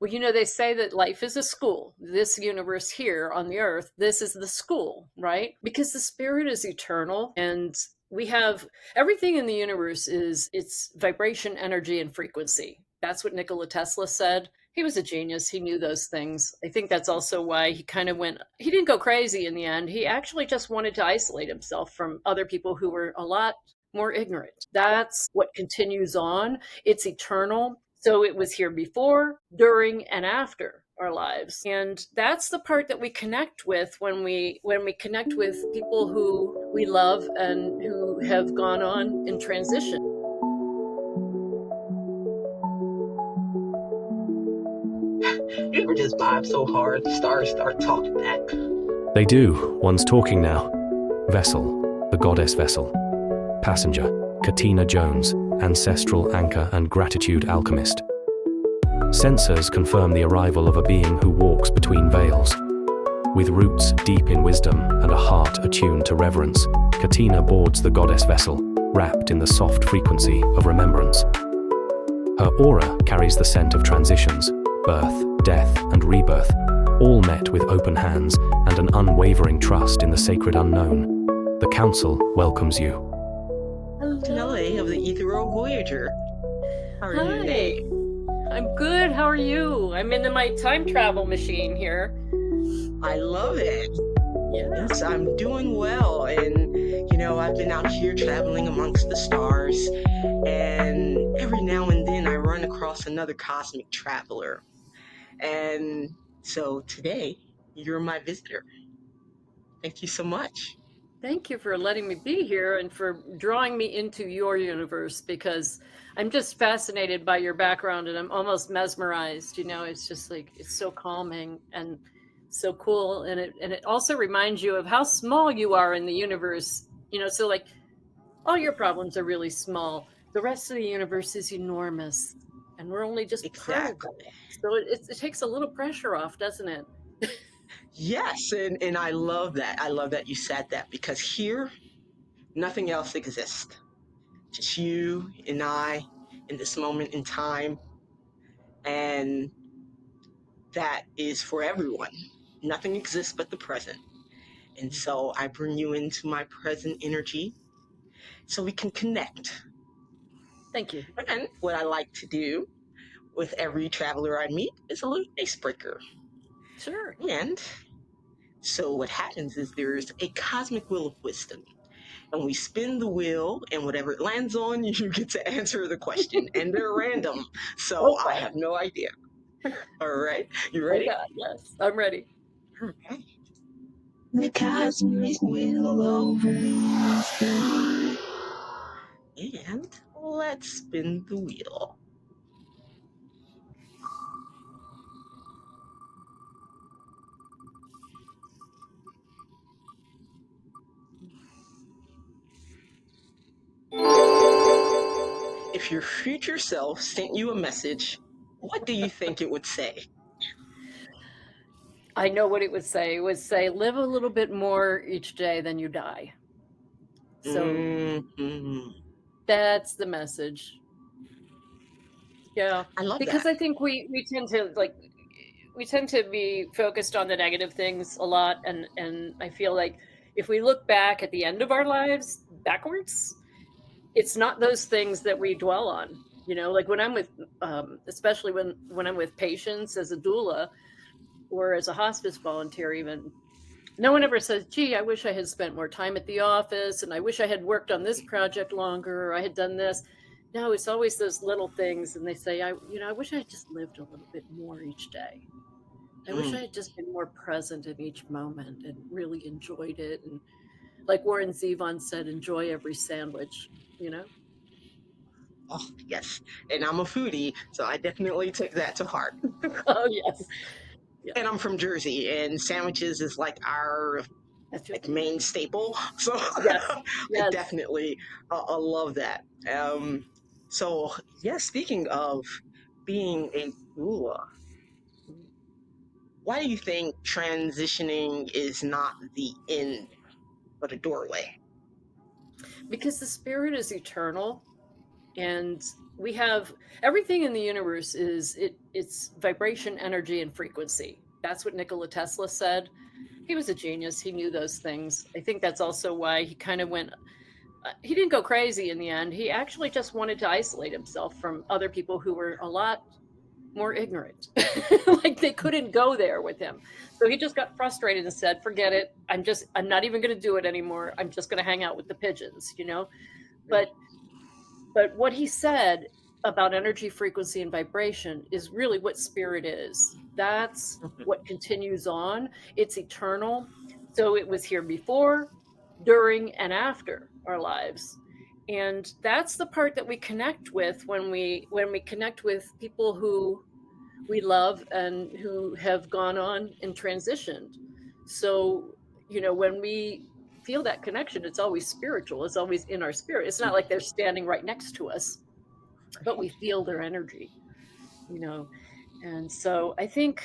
Well, they say that life is a school. This universe here on the earth, this is the school, right? Because the spirit is eternal, and we have everything in the universe is its vibration, energy, and frequency. That's what Nikola Tesla said. He was a genius. He knew those things. I think that's also why he didn't go crazy in the end. He actually just wanted to isolate himself from other people who were a lot more ignorant. That's what continues on. It's eternal. So it was here before, during, and after our lives. And that's the part that we connect with when we connect with people who we love and who have gone on in transition. You ever just vibe so hard, the stars start talking back? They do. One's talking now. Vessel, the goddess vessel. Passenger, Katina Jones, ancestral anchor and gratitude alchemist. Sensors confirm the arrival of a being who walks between veils. With roots deep in wisdom and a heart attuned to reverence, Katina boards the goddess vessel, wrapped in the soft frequency of remembrance. Her aura carries the scent of transitions, birth, death, and rebirth, all met with open hands and an unwavering trust in the sacred unknown. The Council welcomes you. Hello of the Ethereal Voyager. How are you today? I'm good. How are you? I'm into my time travel machine here. I love it. Yes, I'm doing well. And, I've been out here traveling amongst the stars. And every now and then I run across another cosmic traveler. And so today, you're my visitor. Thank you so much. Thank you for letting me be here and for drawing me into your universe, because I'm just fascinated by your background and I'm almost mesmerized. It's just like, it's so calming and so cool. And it also reminds you of how small you are in the universe. So like all your problems are really small. The rest of the universe is enormous and we're only just part of Exactly. it. So it takes a little pressure off, doesn't it? Yes, and I love that. I love that you said that because here, nothing else exists. Just you and I in this moment in time. And that is for everyone. Nothing exists but the present. And so I bring you into my present energy so we can connect. Thank you. And what I like to do with every traveler I meet is a little icebreaker. Sure. And so what happens is there's a cosmic wheel of wisdom. And we spin the wheel, and whatever it lands on, you get to answer the question. And they're random. So I have no idea. All right. You ready? Oh God, yes, I'm ready. Okay. The cosmic wheel of wisdom. And let's spin the wheel. If your future self sent you a message, what do you think it would say? I know what it would say. It would say, live a little bit more each day than you die. So that's the message. Yeah. I love Because that. I think we tend to be focused on the negative things a lot. And I feel like if we look back at the end of our lives backwards, it's not those things that we dwell on. Like when I'm with, especially when I'm with patients as a doula or as a hospice volunteer, even, no one ever says, gee, I wish I had spent more time at the office and I wish I had worked on this project longer or I had done this. No, it's always those little things. And they say, I wish I had just lived a little bit more each day. I wish I had just been more present in each moment and really enjoyed it. And like Warren Zevon said, enjoy every sandwich, Oh, yes. And I'm a foodie, so I definitely take that to heart. Oh, yes. Yeah. And I'm from Jersey, and sandwiches is like our main staple. So Yes. I definitely love that. So, speaking of being a doula, why do you think transitioning is not the end, but a doorway? Because the spirit is eternal And we have everything in the universe it's vibration, energy, and frequency. That's what Nikola Tesla said. He was a genius. He knew those things. I think that's also why he kind of went he didn't go crazy in the end. He actually just wanted to isolate himself from other people who were a lot more ignorant. Like they couldn't go there with him. So he just got frustrated and said, forget it. I'm not even going to do it anymore. I'm just going to hang out with the pigeons, you know? But what he said about energy, frequency, and vibration is really what spirit is. That's what continues on. It's eternal. So it was here before, during, and after our lives. And that's the part that we connect with when we connect with people who we love and who have gone on and transitioned. So, when we feel that connection, it's always spiritual. It's always in our spirit. It's not like they're standing right next to us, but we feel their energy, you know. And so I think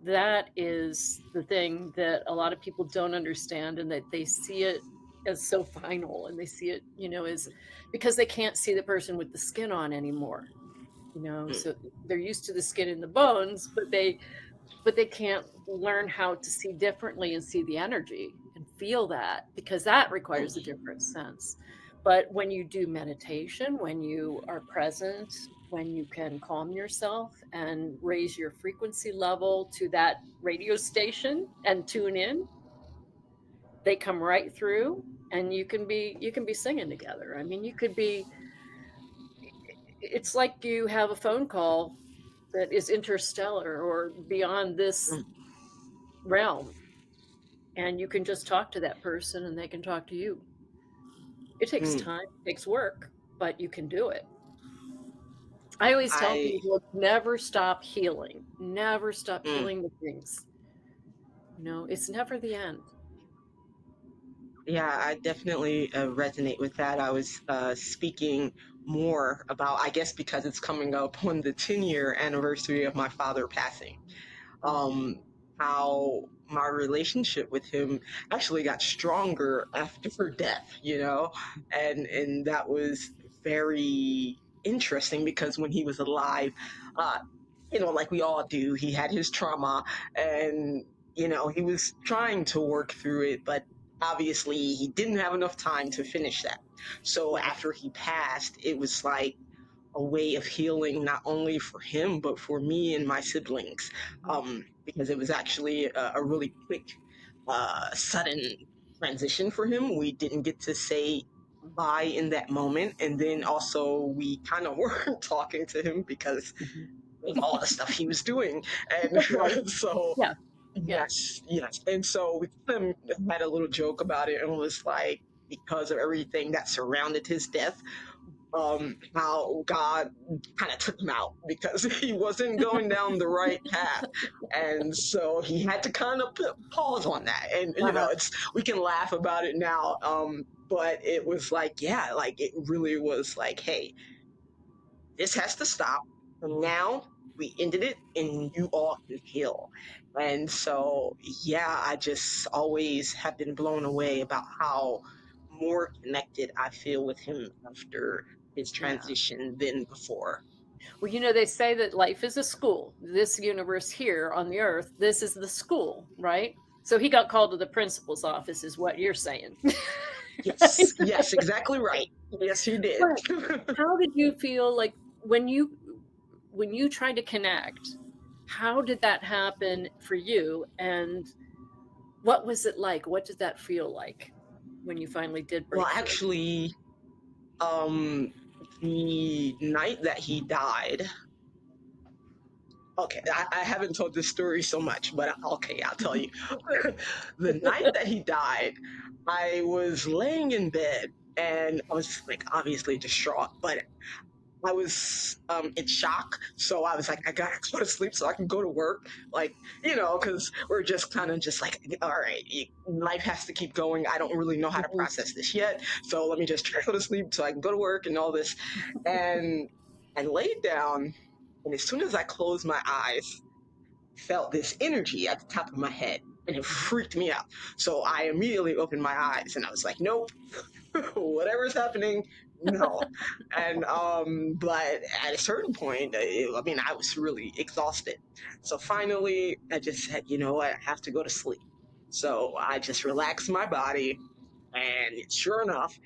that is the thing that a lot of people don't understand, and that they see it as so final, and they see it, as because they can't see the person with the skin on anymore. So they're used to the skin and the bones, but they can't learn how to see differently and see the energy and feel that, because that requires a different sense. But when you do meditation, when you are present, when you can calm yourself and raise your frequency level to that radio station and tune in, they come right through, and you can be singing together. I mean, it's like you have a phone call that is interstellar or beyond this realm, and you can just talk to that person and they can talk to you. It takes time, it takes work, but you can do it. I always tell I people, never stop healing. Never stop healing the things. It's never the end. Yeah, I definitely resonate with that. I was speaking more about, I guess because it's coming up on the 10-year anniversary of my father passing, um, how my relationship with him actually got stronger after death, and that was very interesting because when he was alive, uh, like we all do, he had his trauma, and he was trying to work through it, but obviously he didn't have enough time to finish that. So Right. after he passed, it was like a way of healing, not only for him but for me and my siblings, because it was actually a really quick, sudden transition for him. We didn't get to say bye in that moment, and then also we kind of weren't talking to him because of all the stuff he was doing. And Right. so Yeah. Yeah. yes, and so we kind of had a little joke about it, and it was like, because of everything that surrounded his death, how God kind of took him out because he wasn't going down the right path, and so he had to kind of put pause on that. And Uh-huh. we can laugh about it now, but it was like, yeah, like it really was like, hey, this has to stop. And now we ended it, and you all can heal. And so, yeah, I just always have been blown away about how more connected I feel with him after his Yeah. transition than before. Well, they say that life is a school. This universe here on the earth, this is the school, right? So he got called to the principal's office, is what you're saying. Right? Yes, yes, exactly right. Yes, he did. But how did you feel like when you tried to connect? How did that happen for you? And what was it like? What did that feel like when you finally did Well, break through? actually, um, the night that he died, okay, I haven't told this story so much, but okay, I'll tell you. The night that he died, I was laying in bed, and I was like obviously distraught, but I was in shock. So I was like, I gotta go to sleep so I can go to work. Like, because we're just kind of just like, all right, life has to keep going. I don't really know how to Mhm. process this yet. So let me just try to go to sleep so I can go to work and all this. And I laid down, and as soon as I closed my eyes, felt this energy at the top of my head, and it freaked me out. So I immediately opened my eyes, and I was like, nope, whatever's happening, no. And but at a certain point, I mean, I was really exhausted. So finally, I just said, you know what, I have to go to sleep. So I just relaxed my body, and sure enough,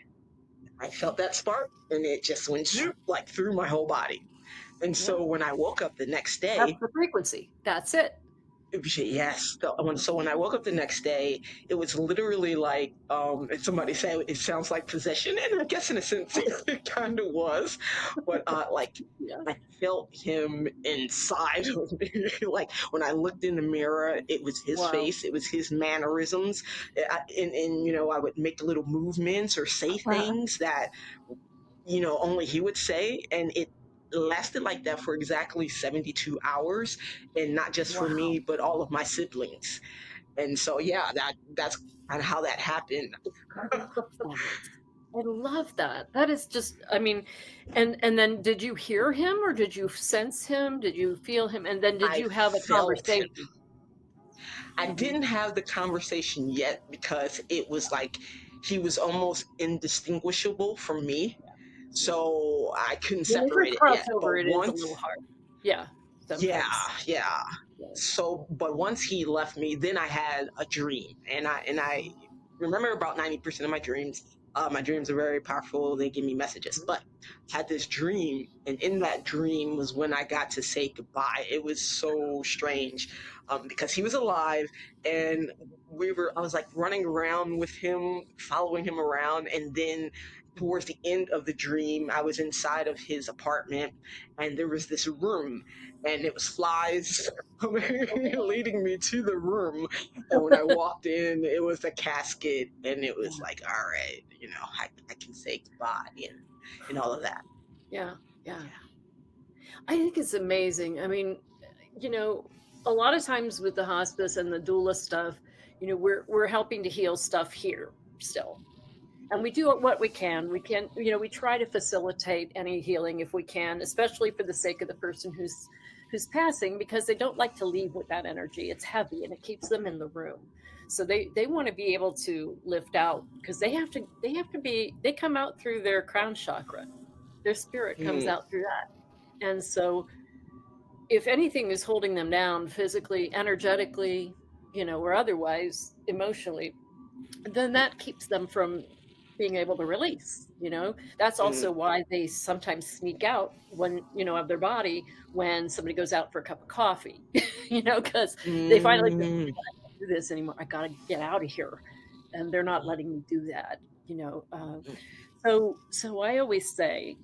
I felt that spark, and it just went zoop, like through my whole body. And Yeah. so when I woke up the next That's day, the frequency. That's it. yes. So when I woke up the next day, it was literally like, and somebody said it sounds like possession, and I guess in a sense it kind of was, but like Yeah. I felt him inside of me. Like when I looked in the mirror, it was his Wow. face, it was his mannerisms, and you know, I would make little movements or say things that only he would say, and it lasted like that for exactly 72 hours, and not just for Wow. me, but all of my siblings. And so, yeah, that's kind of how that happened. I love that. I love that. That is just, I mean, and then did you hear him or did you sense him? Did you feel him? And then did I you have a felt him. conversation? I Mhm. didn't have the conversation yet because it was like he was almost indistinguishable from me. Yeah. So I couldn't When they separate first it cross yet. over, But it is a little once hard. Yeah, Yeah, sometimes. yeah. Yeah. So, but once he left me, then I had a dream, and I remember about 90% of my dreams. My dreams are very powerful; they give me messages. Mhm. But I had this dream, and in that dream was when I got to say goodbye. It was so strange, because he was alive, and I was like running around with him, following him around, and then towards the end of the dream, I was inside of his apartment, and there was this room, and it was flies leading me to the room. And when I walked in, it was a casket, and it Yeah. was like, all right, I can say goodbye, and all of that. Yeah. Yeah. I think it's amazing. I mean, you know, a lot of times with the hospice and the doula stuff, we're helping to heal stuff here still. And we do what we can. We can, we try to facilitate any healing if we can, especially for the sake of the person who's passing, because they don't like to leave with that energy. It's heavy and it keeps them in the room. So they want to be able to lift out because they come out through their crown chakra. Their spirit comes Mm, out through that. And so if anything is holding them down physically, energetically, or otherwise, emotionally, then that keeps them from being able to release. That's mm, also why they sometimes sneak out when, of their body when somebody goes out for a cup of coffee, because they finally just, mm, I can't do this anymore. I got to get out of here. And they're not letting me do that, so I always say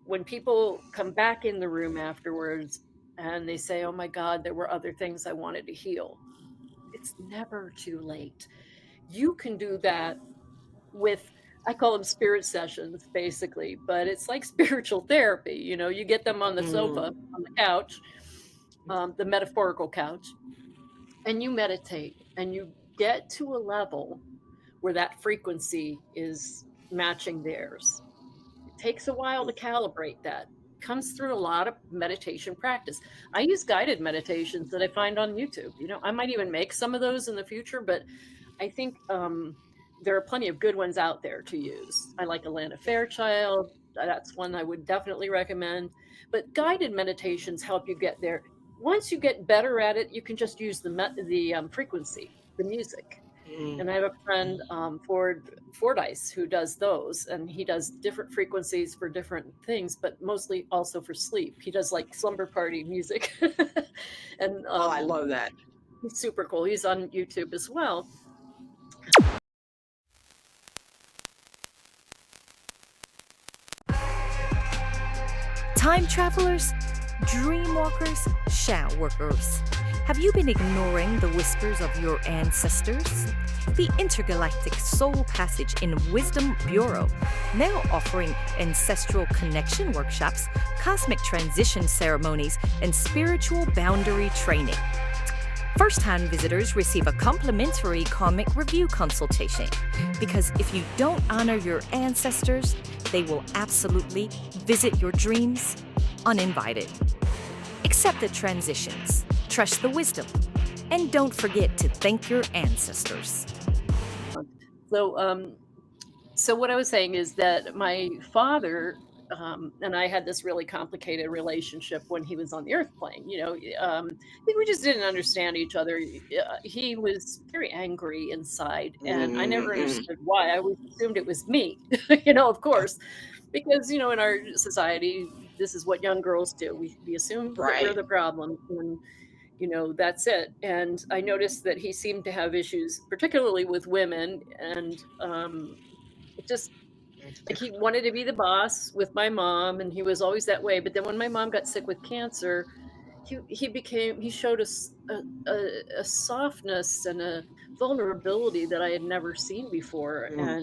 when people come back in the room afterwards and they say, oh my God, there were other things I wanted to heal. It's never too late. You can do that with, I call them spirit sessions basically, but it's like spiritual therapy. You get them on the sofa, mm, on the couch, the metaphorical couch, and you meditate and you get to a level where that frequency is matching theirs. It takes a while to calibrate that. Comes through a lot of meditation practice. I use guided meditations that I find on YouTube. I might even make some of those in the future, but I think there are plenty of good ones out there to use. I like Alana Fairchild. That's one I would definitely recommend. But guided meditations help you get there. Once you get better at it, you can just use the frequency, the music. mm, And I have a friend, Fordyce, who does those, and he does different frequencies for different things, but mostly also for sleep. He does like slumber party music, and oh, I love that. he's super cool. He's on YouTube as well. Time travelers, dreamwalkers, shadow workers. Have you been ignoring the whispers of your ancestors? The Intergalactic Soul Passage in Wisdom Bureau, now offering ancestral connection workshops, cosmic transition ceremonies, and spiritual boundary training. First-time visitors receive a complimentary comic review consultation, because if you don't honor your ancestors, they will absolutely visit your dreams uninvited. Accept the transitions, trust the wisdom, and don't forget to thank your ancestors. So, So what I was saying is that my father and I had this really complicated relationship when he was on the earth plane. We just didn't understand each other. He was very angry inside, and I never Mm-mm. understood why. I always assumed it was me, of course, because in our society, this is what young girls do. We assume that we're Right. the problem, and that's it. And I noticed that he seemed to have issues, particularly with women, and it just like he wanted to be the boss with my mom, and he was always that way. But then when my mom got sick with cancer, he showed us a softness and a vulnerability that I had never seen before, Mm,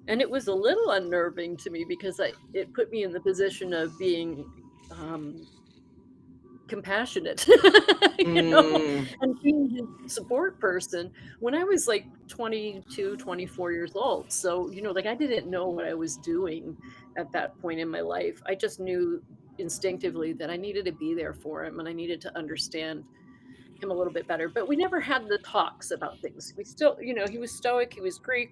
and it was a little unnerving to me because it put me in the position of being um, compassionate, mm, and being his support person when I was like 22, 24 years old. So, like I didn't know what I was doing at that point in my life. I just knew instinctively that I needed to be there for him and I needed to understand him a little bit better. But we never had the talks about things. We still, he was stoic, he was Greek.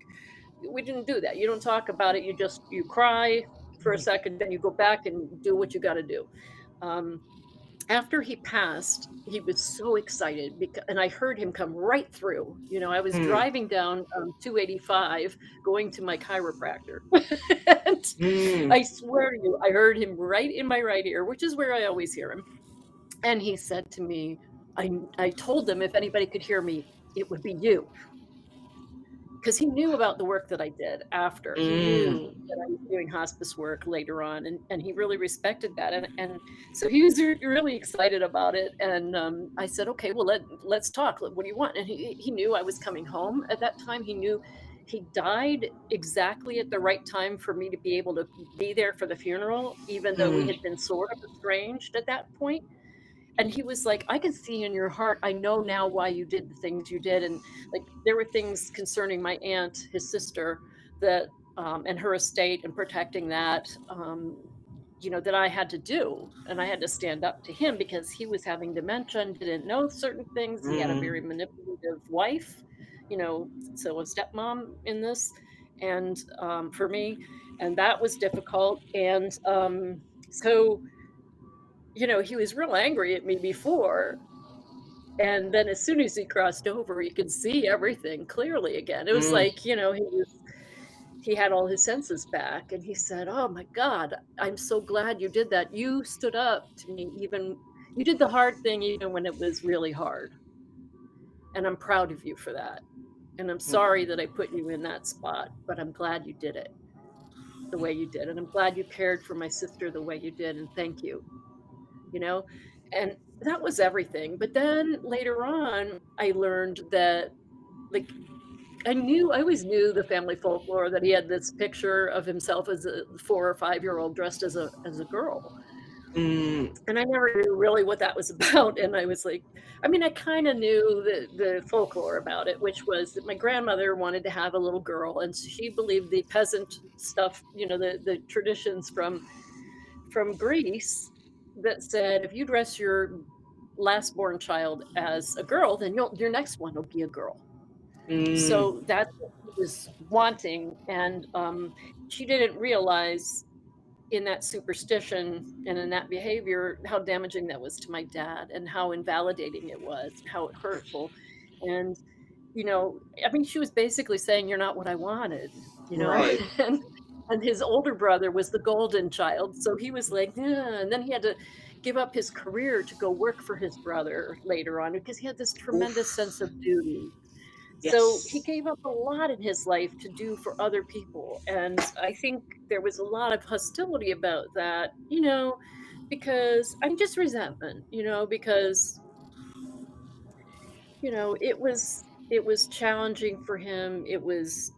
We didn't do that. You don't talk about it. You cry for a second, then you go back and do what you got to do. Um, After he passed, he was so excited because, and I heard him come right through. I was mm, driving down 285 going to my chiropractor. And mm, I swear to you, I heard him right in my right ear, which is where I always hear him. And he said to me, I told them if anybody could hear me, it would be you. Because he knew about the work that I did after. He knew mm, that I was doing hospice work later on, and he really respected that, and so he was really excited about it, and, I said, "Okay, well, let's talk. What do you want?" And he knew I was coming home at that time. He knew he died exactly at the right time for me to be able to be there for the funeral, even though we mm, had been sort of estranged at that point. And he was like, "I can see in your heart. I know now why you did the things you did." And like there were things concerning my aunt, his sister, that and her estate and protecting that, that I had to do. And I had to stand up to him because he was having dementia and didn't know certain things. He had a very mm, manipulative wife, so a stepmom in this, and for me, and that was difficult. And so he was real angry at me before, and then as soon as he crossed over, you could see everything clearly again. It was mm, like, he had all his senses back, and he said, "Oh my god, I'm so glad you did that. You stood up to me even you did the hard thing even when it was really hard, and I'm proud of you for that. And I'm sorry that I put you in that spot, but I'm glad you did it the way you did, and I'm glad you cared for my sister the way you did, and thank you." you know? And that was everything. But then later on, I learned that, like, I always knew the family folklore that he had this picture of himself as a 4 or 5-year-old dressed as a girl. mm, And I never knew really what that was about. And I was like, I mean, I kind of knew the folklore about it, which was that my grandmother wanted to have a little girl, and she believed the peasant stuff, the traditions from Greece that said if you dress your last born child as a girl, then your next one will be a girl. mm, So that's what she was wanting, and she didn't realize in that superstition and in that behavior how damaging that was to my dad and how invalidating it was, how hurtful. And I mean, she was basically saying, "You're not what I wanted," right. and his older brother was the golden child, so he was like, "Yeah," and then he had to give up his career to go work for his brother later on because he had this tremendous sense of Oof. duty. So he Yes. gave up a lot in his life to do for other people, and I think there was a lot of hostility about that, because I'm just resentment, because it was challenging for him. It was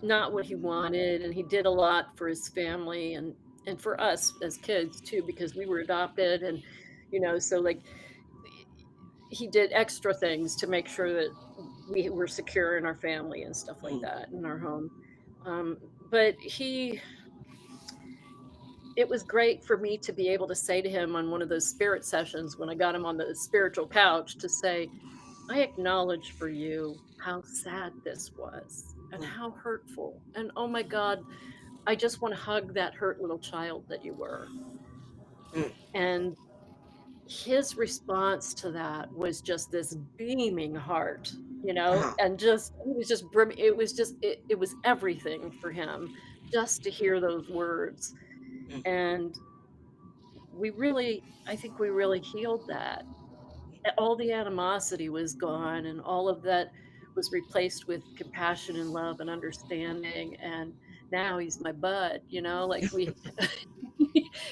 not what he wanted, and he did a lot for his family and for us as kids too, because we were adopted, and so like he did extra things to make sure that we were secure in our family and stuff like Mm, that in our home. But it was great for me to be able to say to him on one of those spirit sessions when I got him on the spiritual couch to say, "I acknowledge for you how sad this was. and how hurtful. And oh my God, I just want to hug that hurt little child that you were. Mm. And his response to that was just this beaming heart, Uh-huh. and just it was just it was just it was everything for him just to hear those words. Mm. And I think we really healed that. All the animosity was gone, and all of that was replaced with compassion and love and understanding. And now he's my bud, like we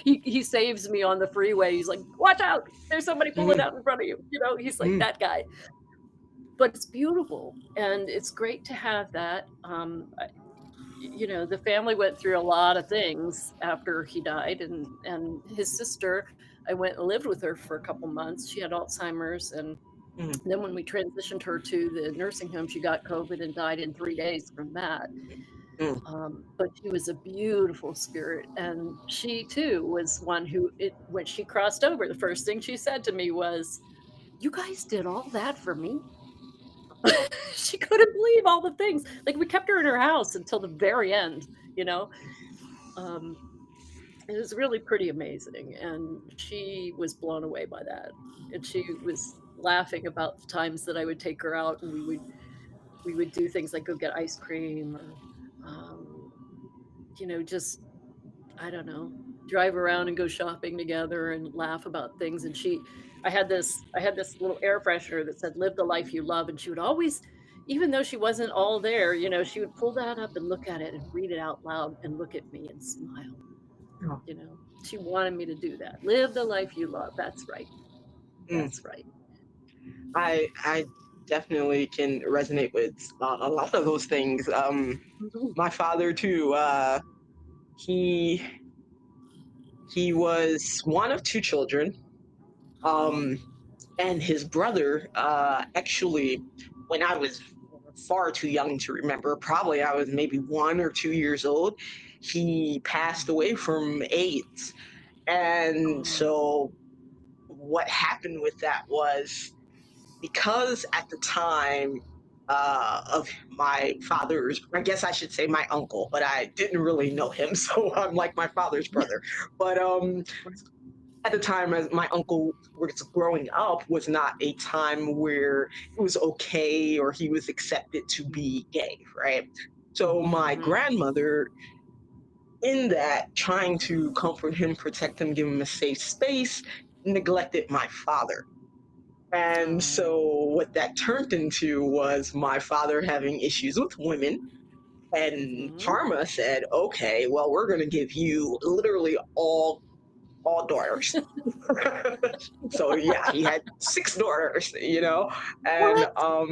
he saves me on the freeway. He's like, watch out, there's somebody pulling Mm. out in front of you, he's like Mm. that guy. But it's beautiful, and it's great to have that. The family went through a lot of things after he died, and his sister, I went and lived with her for a couple months. She had Alzheimer's, and Mm. then when we transitioned her to the nursing home, she got COVID and died in 3 days from that. Mm. But she was a beautiful spirit, and she too was one who, when she crossed over, the first thing she said to me was, "You guys did all that for me?" She couldn't believe all the things. Like, we kept her in her house until the very end, you know? Um, it was really pretty amazing, and she was blown away by that. And she was laughing about the times that I would take her out, and we would do things like go get ice cream, or, um, just, I don't know, drive around and go shopping together and laugh about things. And I had this little air freshener that said, "Live the life you love." And she would always, even though she wasn't all there, she would pull that up and look at it and read it out loud and look at me and smile. Oh. She wanted me to do that. Live the life you love. That's right. Mm. That's right. I definitely can resonate with a lot of those things. Mhm. My father too. He he was one of two children. Um, and his brother, actually, when I was far too young to remember, probably I was maybe 1 or 2 years old, he passed away from AIDS. And Oh, so what happened with that was, because at the time of my father's, I guess I should say my uncle, but I didn't really know him, so I'm like my father's brother. But at the time, as my uncle was growing up, was not a time where it was okay or he was accepted to be gay, right? So my mhm. grandmother, in that, trying to comfort him, protect him, give him a safe space, neglected my father. And Oh. so what that turned into was my father having issues with women. And Mhm. Karma said, okay, well, we're going to give you literally all daughters. So yeah, he had 6 daughters, and What? Oh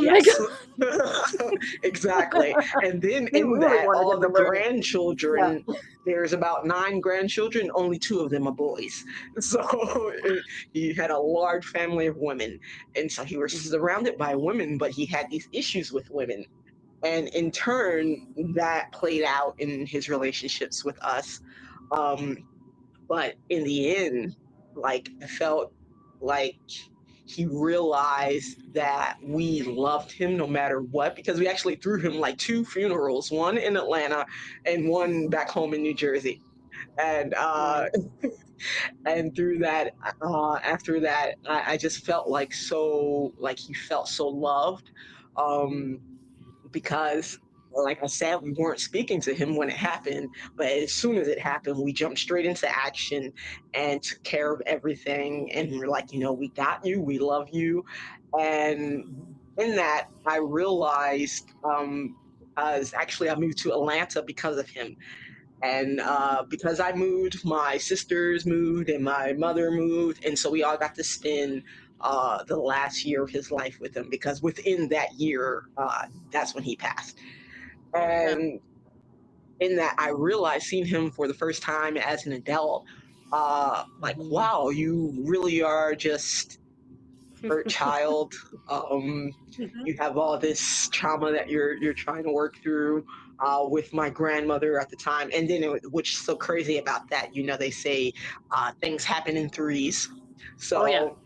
my yes, god. exactly. And then They in really that, wanted all him to the learn. Yeah. grandchildren, there's about 9 grandchildren, only 2 of them are boys. So he had a large family of women, and so he was Mhm. surrounded by women, but he had these issues with women. And in turn, that played out in his relationships with us. Um, but in the end, like, I felt like he realized that we loved him no matter what, because we actually threw him like 2 funerals, one in Atlanta and one back home in New Jersey. And Mm. and through that, after that, I just felt like, so like he felt so loved. Um, because, like I said, we weren't speaking to him when it happened, but as soon as it happened, we jumped straight into action and took care of everything. And we're like, we got you, we love you. And Mhm. in that, I realized, as actually I moved to Atlanta because of him. And because I moved, my sisters moved and my mother moved. And so we all got to spend the last year of his life with him, because within that year, that's when he passed. Yeah. And in that, I realized, seeing him for the first time as an adult, like, Mhm. wow, you really are just hurt child. Um, Mhm. you have all this trauma that you're trying to work through. With my grandmother at the time, and then which is so crazy about that, they say things happen in threes. Oh, yeah. So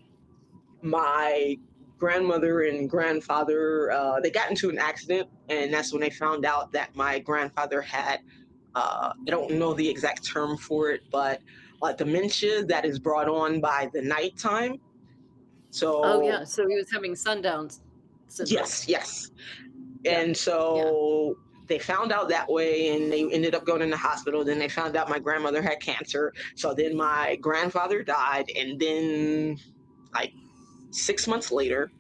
my grandmother and grandfather, they got into an accident, and that's when they found out that my grandfather had, I don't know the exact term for it, but dementia that is brought on by the nighttime. Oh, So yeah, so he was having sundown syndrome. yes, yes. Yeah, And yeah, so they found out that way, and they ended up going in the hospital. Then they found out my grandmother had cancer. So then my grandfather died, and then like 6 months later,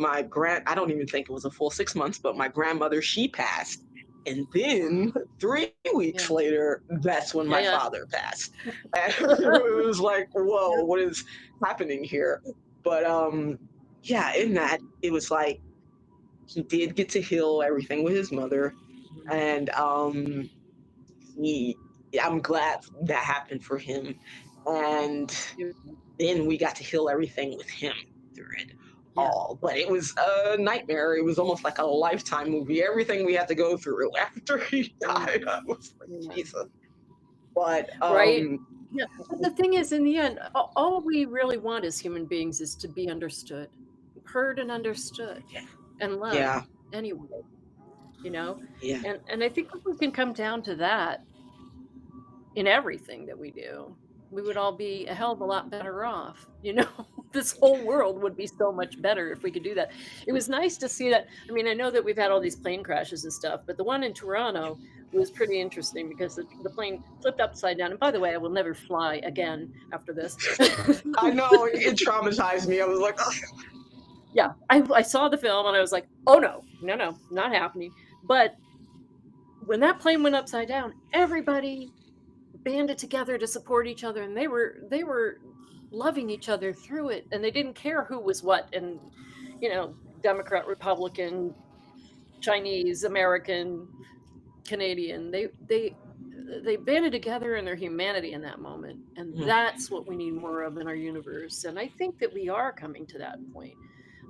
I don't even think it was a full 6 months, but my grandmother, she passed. And then 3 weeks yeah, later, that's when yeah, my yeah. father passed. And it was like, whoa, Yep, what is happening here? But yeah, in that, it was like he did get to heal everything with his mother. And he, I'm glad that happened for him. And yep, then we got to heal everything with him through it yeah, all. But it was a nightmare. It was almost like a Lifetime movie. Everything we had to go through after he yeah, died, I was like, yeah. Jesus. But Right? Yeah, but the thing is, in the end, all we really want as human beings is to be understood, heard and understood, yeah, and loved yeah, anyway, you know? yeah, And I think if we can come down to that in everything that we do, we would all be a hell of a lot better off, you know? This whole world would be so much better if we could do that. It was nice to see that. I mean, I know that we've had all these plane crashes and stuff, but the one in Toronto was pretty interesting because the plane flipped upside down. And by the way, I will never fly again after this. I know it traumatized me. I was like, oh, Yeah, I saw the film and I was like, oh no, no, no, not happening. But when that plane went upside down, everybody banded together to support each other, and they were loving each other through it, and they didn't care who was what, and Democrat, Republican, Chinese, American, Canadian. They banded together in their humanity in that moment, and mm, that's what we need more of in our universe. And I think that we are coming to that point.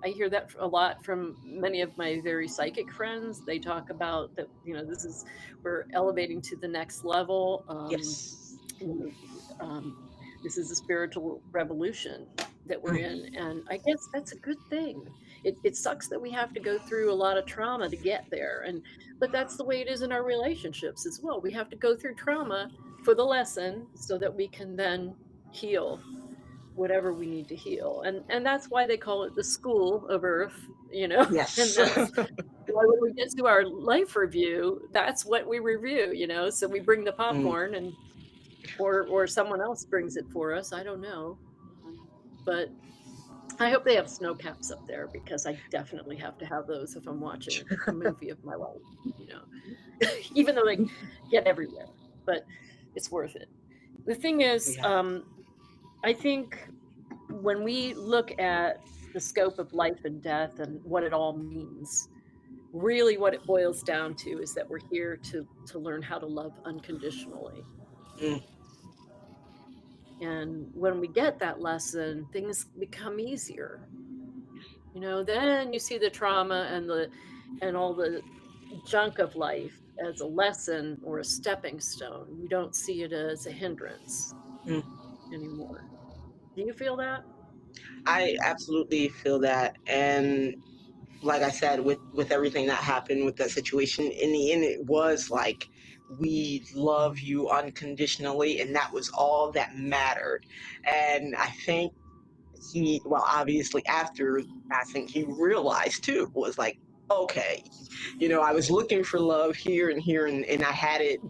I hear that a lot from many of my very psychic friends. They talk about that, this is, we're elevating to the next level. yes. You know, um, this is a spiritual revolution that we're Mm, in. And I guess that's a good thing. It sucks that we have to go through a lot of trauma to get there. But that's the way it is in our relationships as well. We have to go through trauma for the lesson so that we can then heal whatever we need to heal. And that's why they call it the school of earth, and yes. that's why when we get to our life review, that's what we review, so we bring the Mm, popcorn, and or someone else brings it for us, I don't know. But I hope they have snow caps up there, because I definitely have to have those if I'm watching a movie of my life, you know even though they get everywhere, but it's worth it. The thing is, yeah. I think when we look at the scope of life and death and what it all means, really what it boils down to is that we're here to learn how to love unconditionally. Mm, And when we get that lesson, things become easier. Then you see the trauma and all the junk of life as a lesson or a stepping stone. You don't see it as a hindrance mm. anymore. Do you feel that? I absolutely feel that. And like I said, with everything that happened with that situation, in the end, it was like, we love you unconditionally, and that was all that mattered. And I think well, obviously after passing, he realized too, was like, okay, I was looking for love here and here, and I had it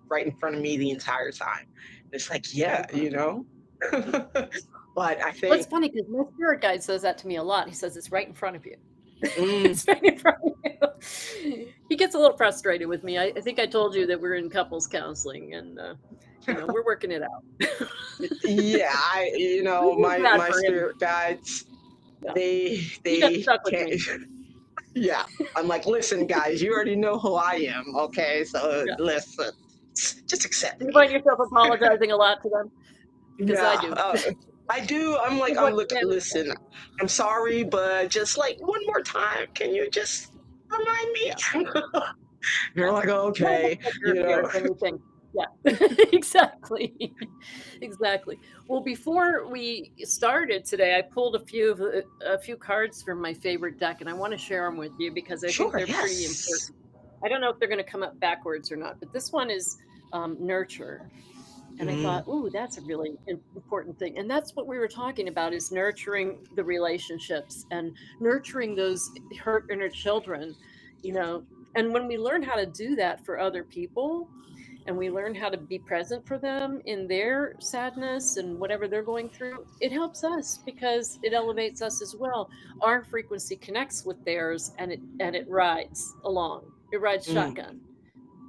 right in front of me the entire time. It's like, yeah, but I Well, it's think, funny because my spirit guide says that to me a lot. He says it's right in front of you. mm, It's right in front of you. He gets a little frustrated with me. I think I told you that we're in couples counseling, and we're working it out. yeah, I feel bad my for him. spirit guides, Yeah. He got they stuck with can't. me. Yeah, I'm like, listen, guys, you already know who I am, okay? So Yeah. listen, just accept Do you me. find yourself apologizing a lot to them? Because I Yeah, do. I do. I'm like, Because what look, can I listen, do? I'm sorry, but just like one more time, can you just remind Yeah. me? They're Yeah. like, You're a okay, much bigger spirit than you think. Yeah, exactly. Exactly. Well, before we started today, I pulled a few cards from my favorite deck, and I want to share them with you because I think Sure, they're pretty yes. important. I don't know if they're going to come up backwards or not, but this one is nurture. And I Mm, thought, ooh, that's a really important thing. And that's what we were talking about is nurturing the relationships and nurturing those hurt inner children, you know. And when we learn how to do that for other people, and we learn how to be present for them in their sadness and whatever they're going through, it helps us because it elevates us as well. Our frequency connects with theirs, and it rides along. It rides mm, shotgun.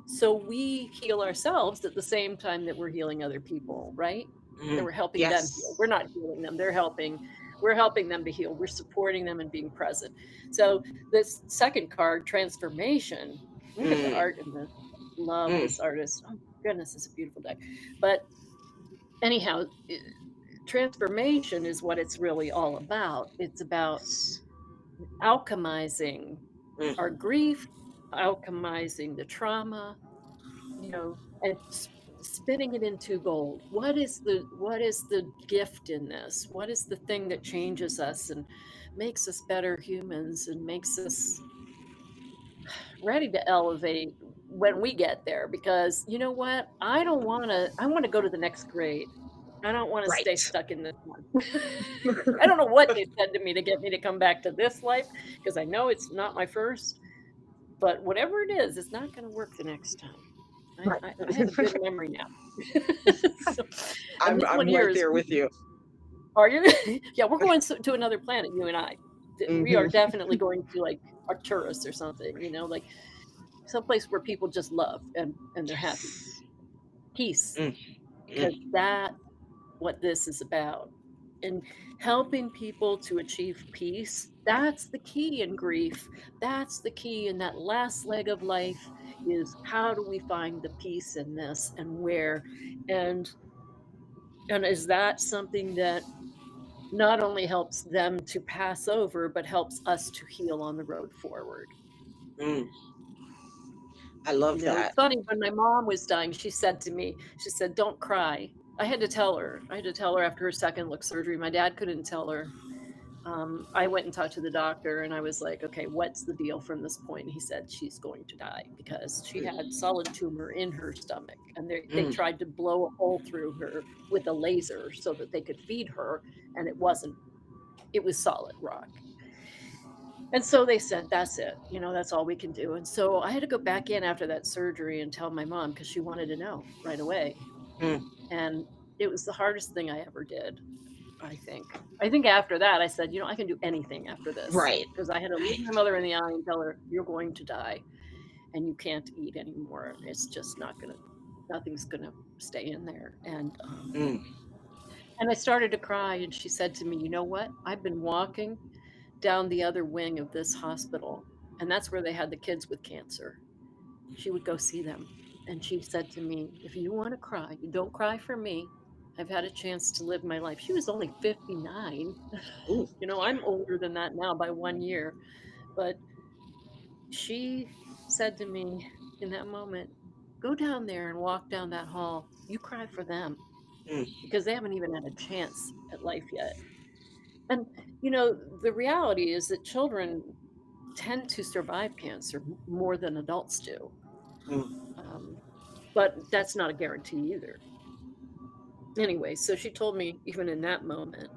So we heal ourselves at the same time that we're healing other people, right? That mm. we're helping them heal. Yes. We're not healing them, they're helping. We're helping them to heal. We're supporting them and being present. So this second card, transformation. Look at the Mm, art in this. Love mm. this artist. Oh goodness, it's a beautiful deck. But anyhow, transformation is what it's really all about. It's about Yes. alchemizing Mm, our grief, alchemizing the trauma, and spinning it into gold. What is the gift in this? What is the thing that changes us and makes us better humans and makes us ready to elevate when we get there? Because you know what? I want to go to the next grade. I don't want to stay right. stuck in this one. I don't know what they said to me to get me to come back to this life because I know it's not my first, but whatever it is, it's not going to work the next time. Right. I have a good memory now. So, and this one I'm here right is, there with you. are you? Yeah, we're going to another planet, you and I. We are Hmm. definitely going to like Arcturus or something, like someplace where people just love and they're happy. Yes. Peace, Mm, because mm, that's what this is about. And helping people to achieve peace, that's the key in grief. That's the key in that last leg of life is how do we find the peace in this and where? And and is that something that not only helps them to pass over, but helps us to heal on the road forward? mm. I love It's that. funny, when my mom was dying, she said to me, she said, "Don't cry." I had to tell her. I had to tell her after her second look surgery. My dad couldn't tell her. I went and talked to the doctor and I was like, okay, what's the deal from this point? And he said, she's going to die because she had solid tumor in her stomach. And they Mm, tried to blow a hole through her with a laser so that they could feed her. And it was solid rock. And so they said, that's it. That's all we can do. And so I had to go back in after that surgery and tell my mom because she wanted to know right away. mm. And it was the hardest thing I ever did. I think. I think after that, I said, I can do anything after this Right. because I had to look Right. my mother in the eye and tell her, you're going to die and you can't eat anymore. It's just nothing's going to stay in there. Mm, And I started to cry. And she said to me, you know what? I've been walking down the other wing of this hospital. And that's where they had the kids with cancer. She would go see them. And she said to me, if you want to cry, you don't cry for me. I've had a chance to live my life. She was only 59. ooh, I'm older than that now by 1 year. But she said to me in that moment, go down there and walk down that hall. You cry for them mm, because they haven't even had a chance at life yet. And, the reality is that children tend to survive cancer more than adults do. mm, Um, but that's not a guarantee either. Anyway, so she told me even in that moment,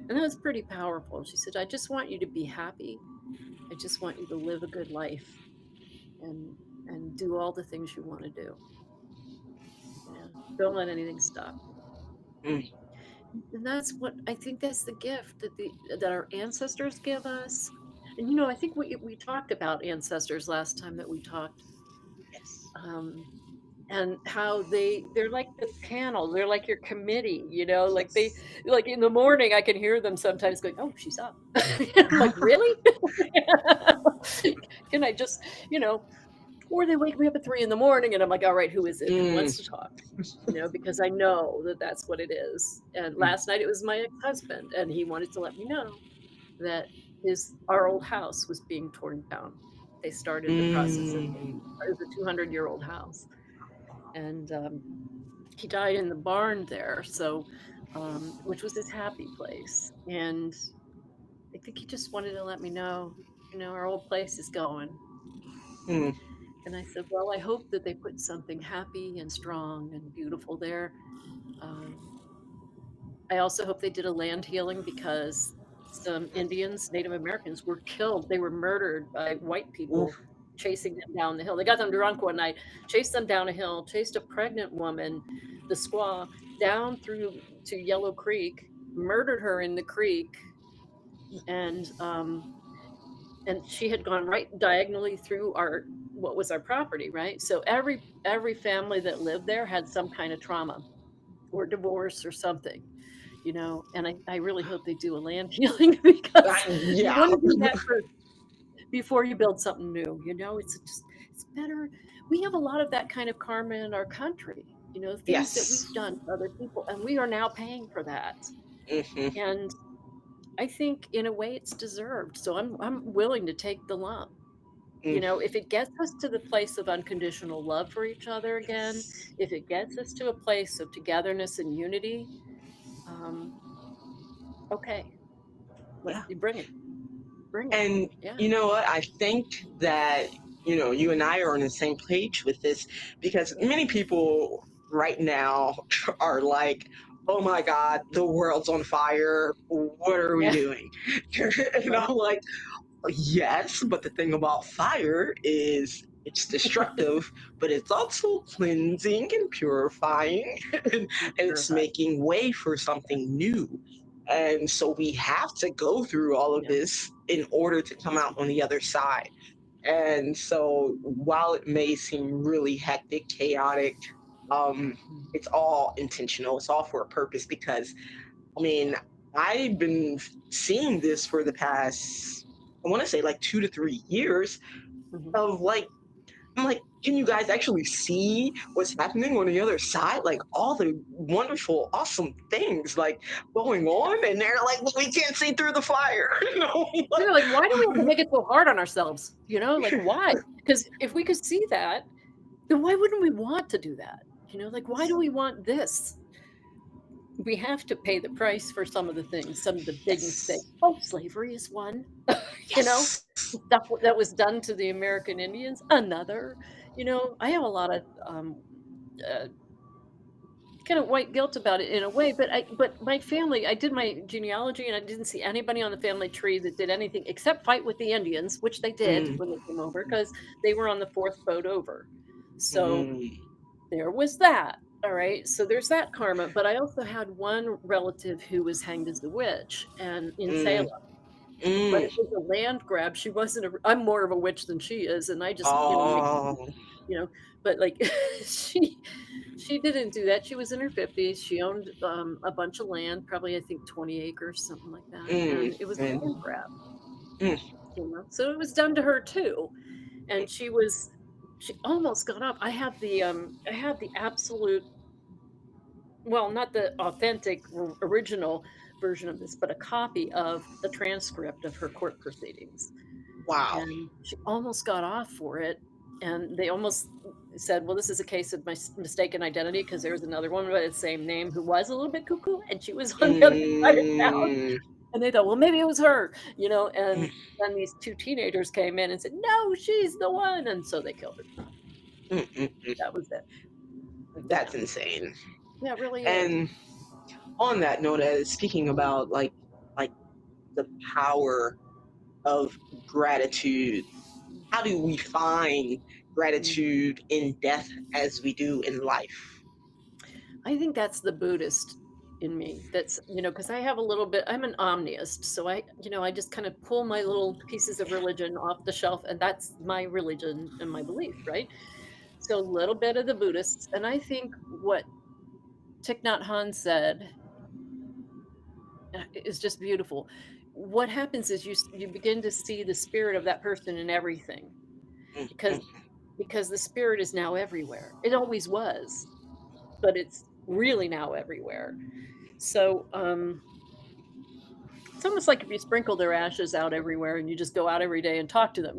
and that was pretty powerful. She said, I just want you to be happy. I just want you to live a good life and do all the things you want to do. Don't let anything stop. mm. And that's what I think, that's the gift that our ancestors give us. And I think we talked about ancestors last time that we talked. Yes. Um, and how they're like the panel, they're like your committee, like they, Yes. like in the morning I can hear them sometimes going, oh, she's up. I'm like, really? Can I just, you know or they wake me up at 3 in the morning and I'm like, all right, who is it, who Mm, wants to talk? Because I know that that's what it is. And mm, last night it was my ex-husband, and he wanted to let me know that our old house was being torn down. They started the process of, it mm. was a 200-year-old house. and he died in the barn there. So, which was his happy place. And I think he just wanted to let me know, our old place is going. Mm. And I said, well, I hope that they put something happy and strong and beautiful there. I also hope they did a land healing because some Indians, Native Americans, were killed. They were murdered by white people Oof. chasing them down the hill. They got them drunk one night, chased them down a hill, chased a pregnant woman, the squaw, down through to Yellow Creek, murdered her in the creek, and she had gone right diagonally through what was our property, right? So every family that lived there had some kind of trauma or divorce or something, and I really hope they do a land healing because you Yeah. want to do that first before you build something new. It's better. We have a lot of that kind of karma in our country, things that Yes. we've done for other people, and we are now paying for that. Hmm. And I think in a way it's deserved. So I'm willing to take the lump. Mm. If it gets us to the place of unconditional love for each other again, if it gets us to a place of togetherness and unity, okay, Yeah. bring it, bring it. And Yeah, you know what? I think that, you and I are on the same page with this because yeah, many people right now are like, oh my God, the world's on fire. What are we yeah, doing? And right. I'm like, yes, but the thing about fire is it's destructive, but it's also cleansing and purifying, and it's Purified. making way for something new. And so we have to go through all of Yeah, this in order to come yes, out we on do. the other side. And so while it may seem really hectic, chaotic, Mm. it's all intentional. It's all for a purpose because I mean, I've been seeing this for the past, I want to say like 2 to 3 years Mhm. of like, I'm like, can you guys actually see what's happening on the other side? Like all the wonderful, awesome things like going Yeah. on, and they're like, "But we can't see through the fire." They're like, why do we have to make it so hard on ourselves? Like why? Because if we could see that, then why wouldn't we want to do that? Like why do we want this? We have to pay the price for some of the things, some of the big Yes, mistakes. Oh, slavery is one. you know, yes. Stuff that was done to the American Indians, another. I have a lot of uh, kind of white guilt about it in a way, but my family, I did my genealogy and I didn't see anybody on the family tree that did anything except fight with the Indians, which they did Mm, when they came over because they were on the fourth boat over. So mm, there was that. All right. So there's that karma. But I also had one relative who was hanged as a witch and in Salem. mm, But mm. it was a land grab. She wasn't I'm more of a witch than she is. And I just, make, Oh, you know, but like she didn't do that. She was in her 50s. She owned a bunch of land, probably I think 20 acres, something like that. mm, And it was a mm, land grab, mm, So it was done to her too. And she almost got up. I have the absolute, well, not the authentic original version of this, but a copy of the transcript of her court proceedings. wow. And she almost got off for it. And they almost said, well, this is a case of mistaken identity because there was another woman by the same name who was a little bit cuckoo and she was on the other side of town. Mm, And they thought, well, maybe it was her, mm, and then these two teenagers came in and said, no, she's the one. And so they killed her. mm, mm, mm. That was it. That's Yeah. insane. Yeah, it really is. And on that note, speaking about like the power of gratitude, how do we find Mm. gratitude in death as we do in life? I think that's the Buddhist in me. That's, because I have a little bit, I'm an omniist. So I just kind of pull my little pieces of religion off the shelf and that's my religion and my belief, right? So a little bit of the Buddhists. And I think what Thich Nhat Hanh said is just beautiful. What happens is you begin to see the spirit of that person in everything Mm, because mm, because the spirit is now everywhere. It always was, but it's really now everywhere. So it's almost like if you sprinkle their ashes out everywhere and you just go out every day and talk to them,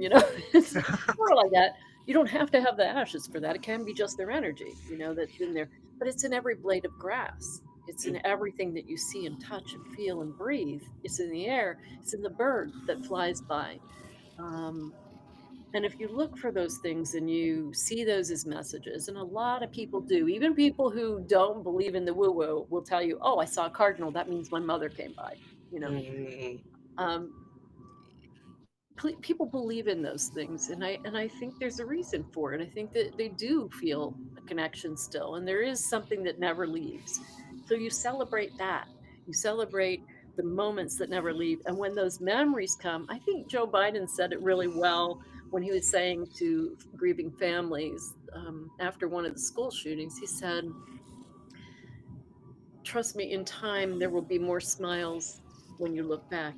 it's sort of like that. You don't have to have the ashes for that. It can be just their energy, that's in there. But it's in every blade of grass. It's in everything that you see and touch and feel and breathe. It's in the air. It's in the bird that flies by. And if you look for those things and you see those as messages, and a lot of people do, even people who don't believe in the woo-woo will tell you, oh, I saw a cardinal. That means my mother came by, Mm. Um, people believe in those things, and I think there's a reason for it. I think that they do feel a connection still, and there is something that never leaves. So you celebrate that. You celebrate the moments that never leave. And when those memories come, I think Joe Biden said it really well when he was saying to grieving families after one of the school shootings. He said, trust me, in time there will be more smiles when you look back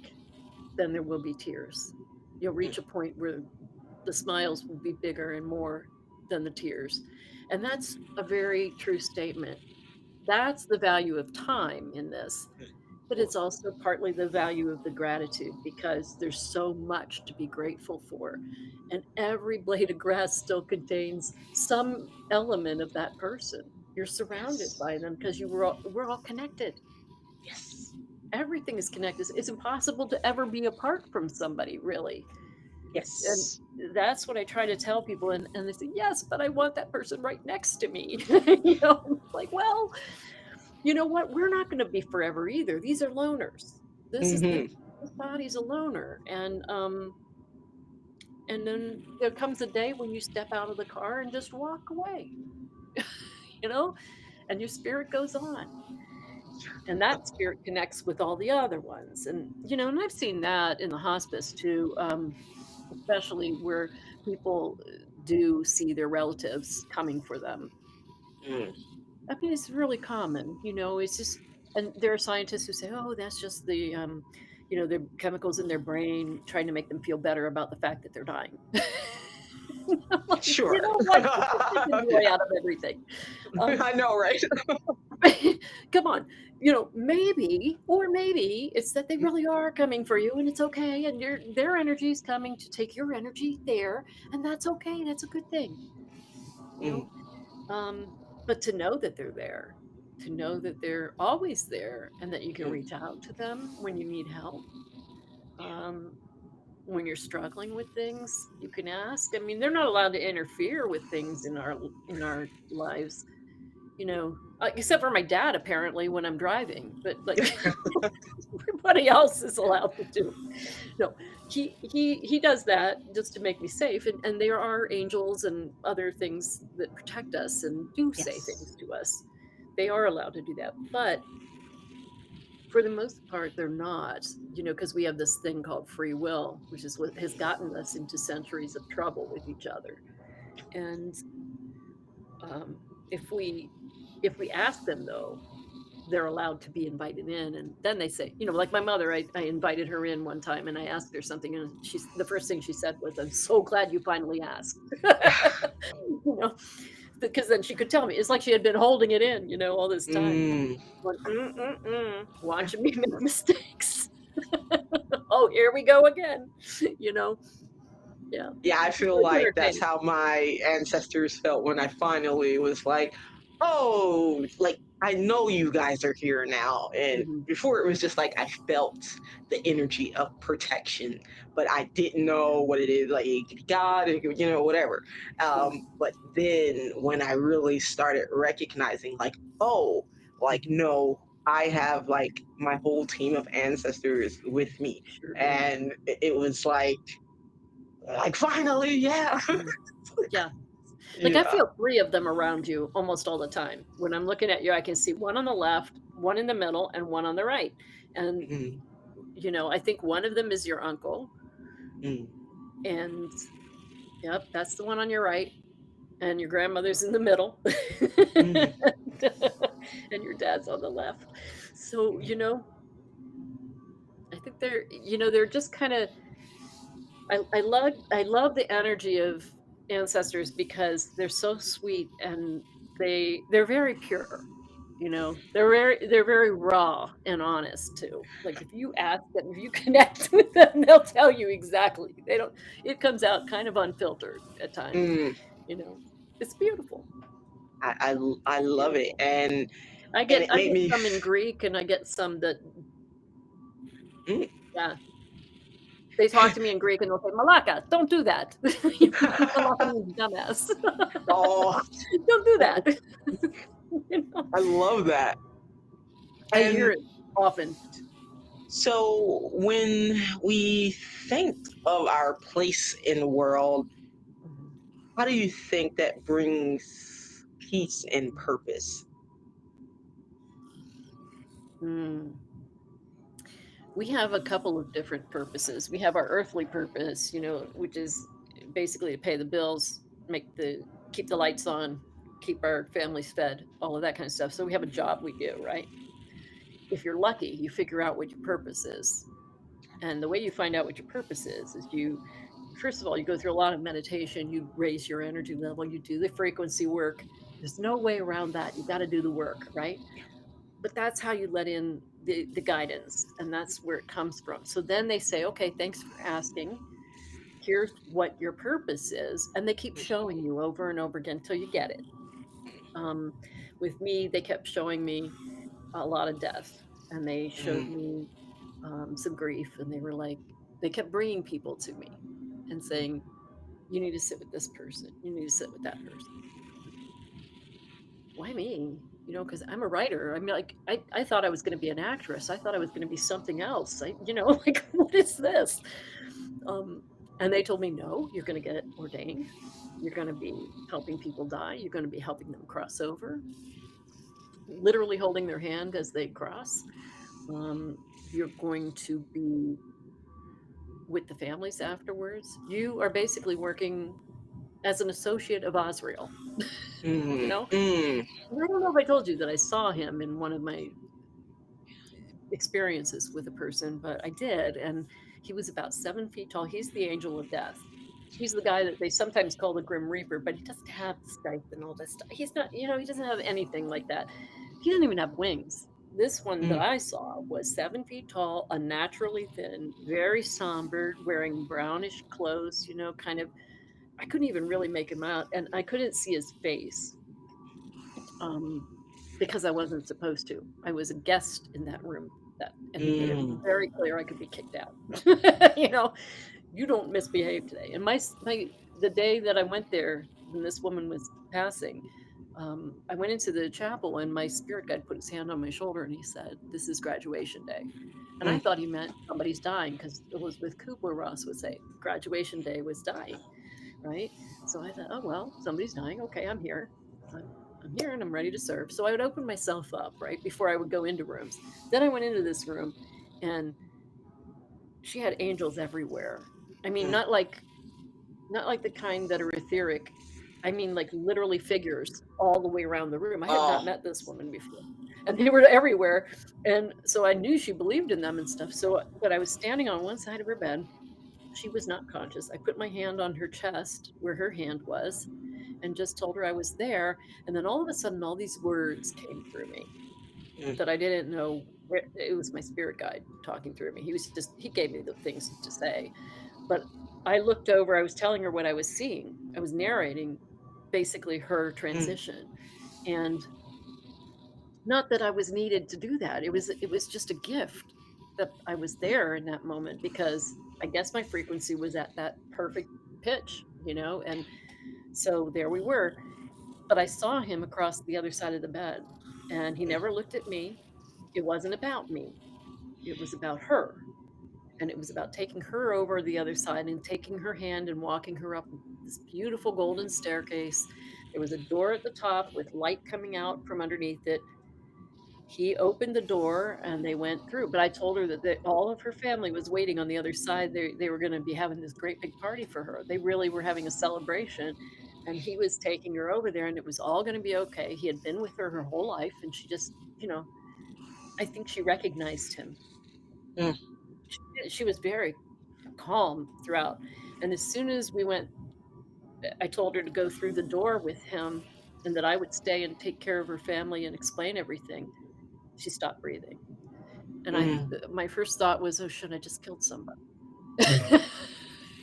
than there will be tears. You'll reach a point where the smiles will be bigger and more than the tears. And that's a very true statement. That's the value of time in this. But it's also partly the value of the gratitude, because there's so much to be grateful for. And every blade of grass still contains some element of that person. You're surrounded Yes. by them because we're all connected. Yes. Everything is connected. It's impossible to ever be apart from somebody, really. Yes. And that's what I try to tell people. And they say, yes, but I want that person right next to me. Like, well, you know what? We're not going to be forever either. These are loners. This body's a loner. And then there comes a day when you step out of the car and just walk away, and your spirit goes on. And that spirit connects with all the other ones. And, and I've seen that in the hospice too, especially where people do see their relatives coming for them. Mm. I mean, it's really common, it's just, and there are scientists who say, oh, that's just the, the chemicals in their brain trying to make them feel better about the fact that they're dying. Like, Sure. you know what? Take the joy out of everything. I know, right? Come on, maybe it's that they really are coming for you, and it's okay, and their energy is coming to take your energy there, and that's okay. That's a good thing. But to know that they're there, to know that they're always there, and that you can reach out to them when you need help. When you're struggling with things, you can ask. I mean, they're not allowed to interfere with things in our lives, except for my dad, apparently, when I'm driving. But like everybody else is allowed to do. No, he does that just to make me safe. And there are angels and other things that protect us and do say things to us. They are allowed to do that. But for the most part, they're not, because we have this thing called free will, which is what has gotten us into centuries of trouble with each other. And if we ask them, though, they're allowed to be invited in. And then they say, like my mother, I invited her in one time and I asked her something, and the first thing she said was, I'm so glad you finally asked. Because then she could tell me. It's like she had been holding it in, all this time. Going, watching me make mistakes. Oh, here we go again. Yeah. Yeah, I feel like that's how my ancestors felt when I finally was like, oh, like, I know you guys are here now. And before it was just like I felt the energy of protection, but I didn't know what it is, like God, whatever. But then when I really started recognizing, like, oh, like, no, I have like my whole team of ancestors with me. Sure. And it was like finally, yeah. Yeah. Like, I feel 3 of them around you almost all the time. When I'm looking at you, I can see one on the left, one in the middle, and one on the right. And, I think one of them is your uncle. And, yep, that's the one on your right. And your grandmother's in the middle. And your dad's on the left. So, I think they're just kind of, I love the energy of ancestors because they're so sweet and they're very pure. They're very raw and honest too. Like if you ask them, if you connect with them, they'll tell you exactly. It comes out kind of unfiltered at times, Mm, it's beautiful. I love it, Beautiful. and I and get it I made get me. some in Greek, and I get some that, Mm. yeah, they talk to me in Greek and they'll say, "Malaka, don't do that." Malaka means dumbass. Oh, Don't do that. You know? I love that. I hear And it often. so when we think of our place in the world, Mhm. how do you think that brings peace and purpose? Mm. We have a couple of different purposes. We have our earthly purpose, which is basically to pay the bills, keep the lights on, keep our families fed, all of that kind of stuff. So we have a job we do, right? If you're lucky, you figure out what your purpose is. And the way you find out what your purpose is you first of all, you go through a lot of meditation, you raise your energy level, you do the frequency work. There's no way around that. You got to do the work, right? But that's how you let in the guidance, and that's where it comes from. So then they say, okay, thanks for asking, here's what your purpose is, and they keep showing you over and over again until you get it. um, with me, they kept showing me a lot of death, and they showed Mm, me some grief, and they kept bringing people to me and saying, you need to sit with this person, you need to sit with that person. Why me? Because I'm a writer. I mean, like, I thought I was going to be an actress. I thought I was going to be something else. Like, what is this? Um, and they told me, no, you're going to get ordained. You're going to be helping people die. You're going to be helping them cross over, literally holding their hand as they cross. You're going to be with the families afterwards. You are basically working as an associate of Osriel, you mm, know? mm, I don't know if I told you that I saw him in one of my experiences with a person, but I did. And he was about 7 feet tall. He's the angel of death. He's the guy that they sometimes call the Grim Reaper, but he doesn't have Skype and all this stuff. He's not, he doesn't have anything like that. He doesn't even have wings. This one that mm. I saw was 7 feet tall, unnaturally thin, very somber, wearing brownish clothes, kind of. I couldn't even really make him out, and I couldn't see his face. Um, because I wasn't supposed to. I was a guest in that room, and he made it Mm. very clear I could be kicked out. You don't misbehave today. And the day that I went there, when this woman was passing, I went into the chapel, and my spirit guide put his hand on my shoulder, and he said, "This is graduation day." And I Mm. thought he meant somebody's dying, because Elizabeth Kubler-Ross would say graduation day was dying, right? So I thought, oh, well, somebody's dying. Okay, I'm here. I'm here and I'm ready to serve. So I would open myself up, right, before I would go into rooms. Then I went into this room, and she had angels everywhere. I mean, Mm. not like the kind that are etheric. I mean, like, literally figures all the way around the room. I had Oh. not met this woman before, and they were everywhere. And so I knew she believed in them and stuff. But I was standing on one side of her bed. She was not conscious. I put my hand on her chest where her hand was, and just told her I was there. And then all of a sudden, all these words came through me Mm. that I didn't know. It was my spirit guide talking through me. He gave me the things to say. But I looked over, I was telling her what I was seeing. I was narrating basically her Mm. transition. And not that I was needed to do that. It was just a gift that I was there in that moment, because I guess my frequency was at that perfect pitch, and so there we were. But I saw him across the other side of the bed, and he never looked at me. It wasn't about me. It was about her. And it was about taking her over the other side and taking her hand and walking her up this beautiful golden staircase. There was a door at the top with light coming out from underneath it. He opened the door and they went through. But I told her that all of her family was waiting on the other side. They were going to be having this great big party for her. They really were having a celebration. And he was taking her over there, and it was all going to be okay. He had been with her whole life, and she just, I think she recognized him. Mm. She was very calm throughout. And as soon as I told her to go through the door with him. and that I would stay and take care of her family and explain everything, she stopped breathing. And Mm. my first thought was, oh, should I just killed somebody?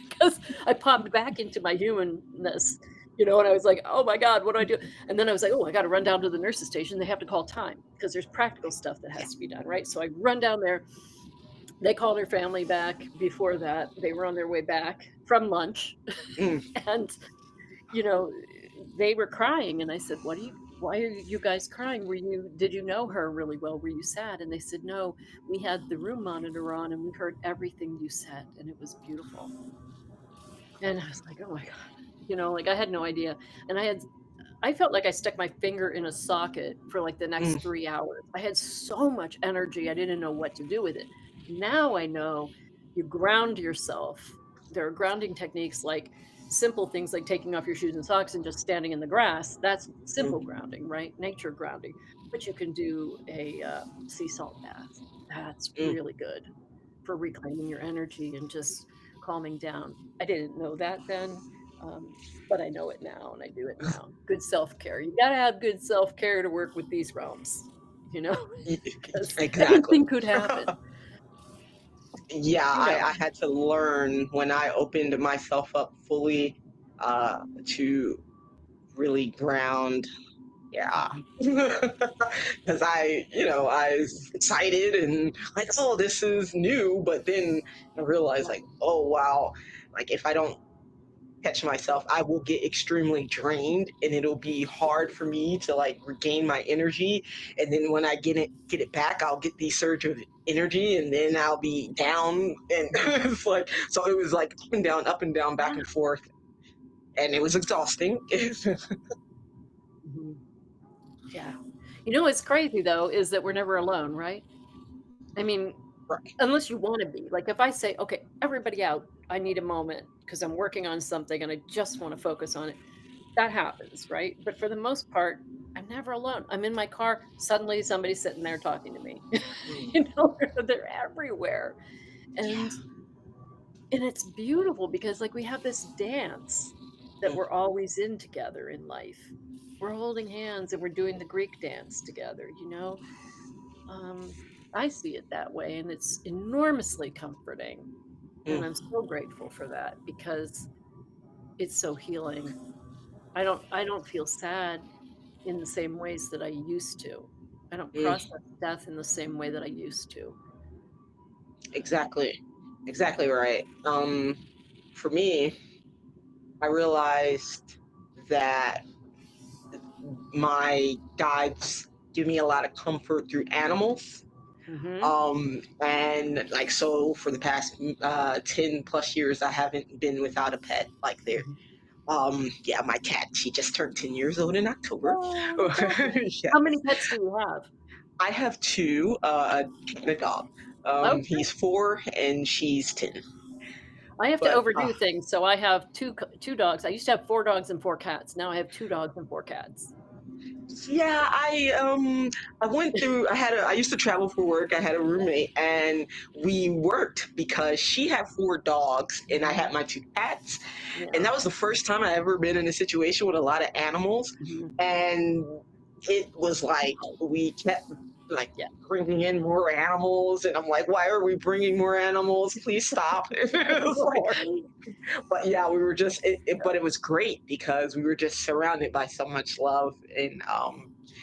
Because I popped back into my humanness, and I was like, oh my God, what do I do? And then I was like, oh, I got to run down to the nurse's station. They have to call time because there's practical stuff that has to be done, right? So I run down there. They called her family back. Before that, they were on their way back from lunch. Mm. And, you know, they were crying. And I said, why are you guys crying? Did you know her really well? Were you sad? And they said, no, we had the room monitor on and we heard everything you said. And it was beautiful. And I was like, oh my God, like I had no idea. And I felt like I stuck my finger in a socket for like the next Mm. 3 hours. I had so much energy. I didn't know what to do with it. Now I know you ground yourself. There are grounding techniques like simple things like taking off your shoes and socks and just standing in the grass. That's simple Mm. grounding, right? Nature grounding. But you can do a sea salt bath. That's Mm. really good for reclaiming your energy and just calming down. I didn't know that then. But I know it now and I do it now. Good self-care. You got to have good self-care to work with these realms, because Exactly. anything could happen. Yeah, You know. I had to learn when I opened myself up fully to really ground. Yeah. Because I was excited and like, oh, this is new. But then I realized, like, oh, wow, like if I don't catch myself, I will get extremely drained and it'll be hard for me to like regain my energy. And then when I get it back, I'll get the surge of energy and then I'll be down. And it's like, so it was like up and down, back Yeah. and forth. And it was exhausting. Mhm. Yeah. What's crazy though is that we're never alone, right? I mean, Right. unless you want to be. Like if I say, okay, everybody out, I need a moment because I'm working on something and I just want to focus on it. That happens, right? But for the most part, I'm never alone. I'm in my car, suddenly somebody's sitting there talking to me. Mm. They're everywhere. And it's beautiful because like we have this dance that Mm. we're always in together in life. We're holding hands and we're doing the Greek dance together. Um, I see it that way and it's enormously comforting. And Mm. I'm so grateful for that because it's so healing. I don't feel sad in the same ways that I used to. I don't Mm. process death in the same way that I used to. Exactly. Exactly right. For me, I realized that my guides give me a lot of comfort through animals. Mhm. And like, so for the past 10 plus years, I haven't been without a pet. Like there. Mhm. Yeah, my cat, she just turned 10 years old in October. Oh, adorable. Yeah. How many pets do you have? I have two, a cat and a dog. Okay. He's 4 and she's 10. I have to But overdo things, so I have two dogs. I used to have 4 dogs and 4 cats. Now I have 2 dogs and 4 cats. yeah, I went through. I used to travel for work. I had a roommate, and we worked because she had 4 dogs, and I had my 2 cats. And Yeah. that was the first time I ever been in a situation with a lot of animals. Mhm. And it was like we kept like Yeah. bringing in more animals, and I'm like, why are we bringing more animals? Please stop. It was like, but yeah, we were just but it was great because we were just surrounded by so much love. And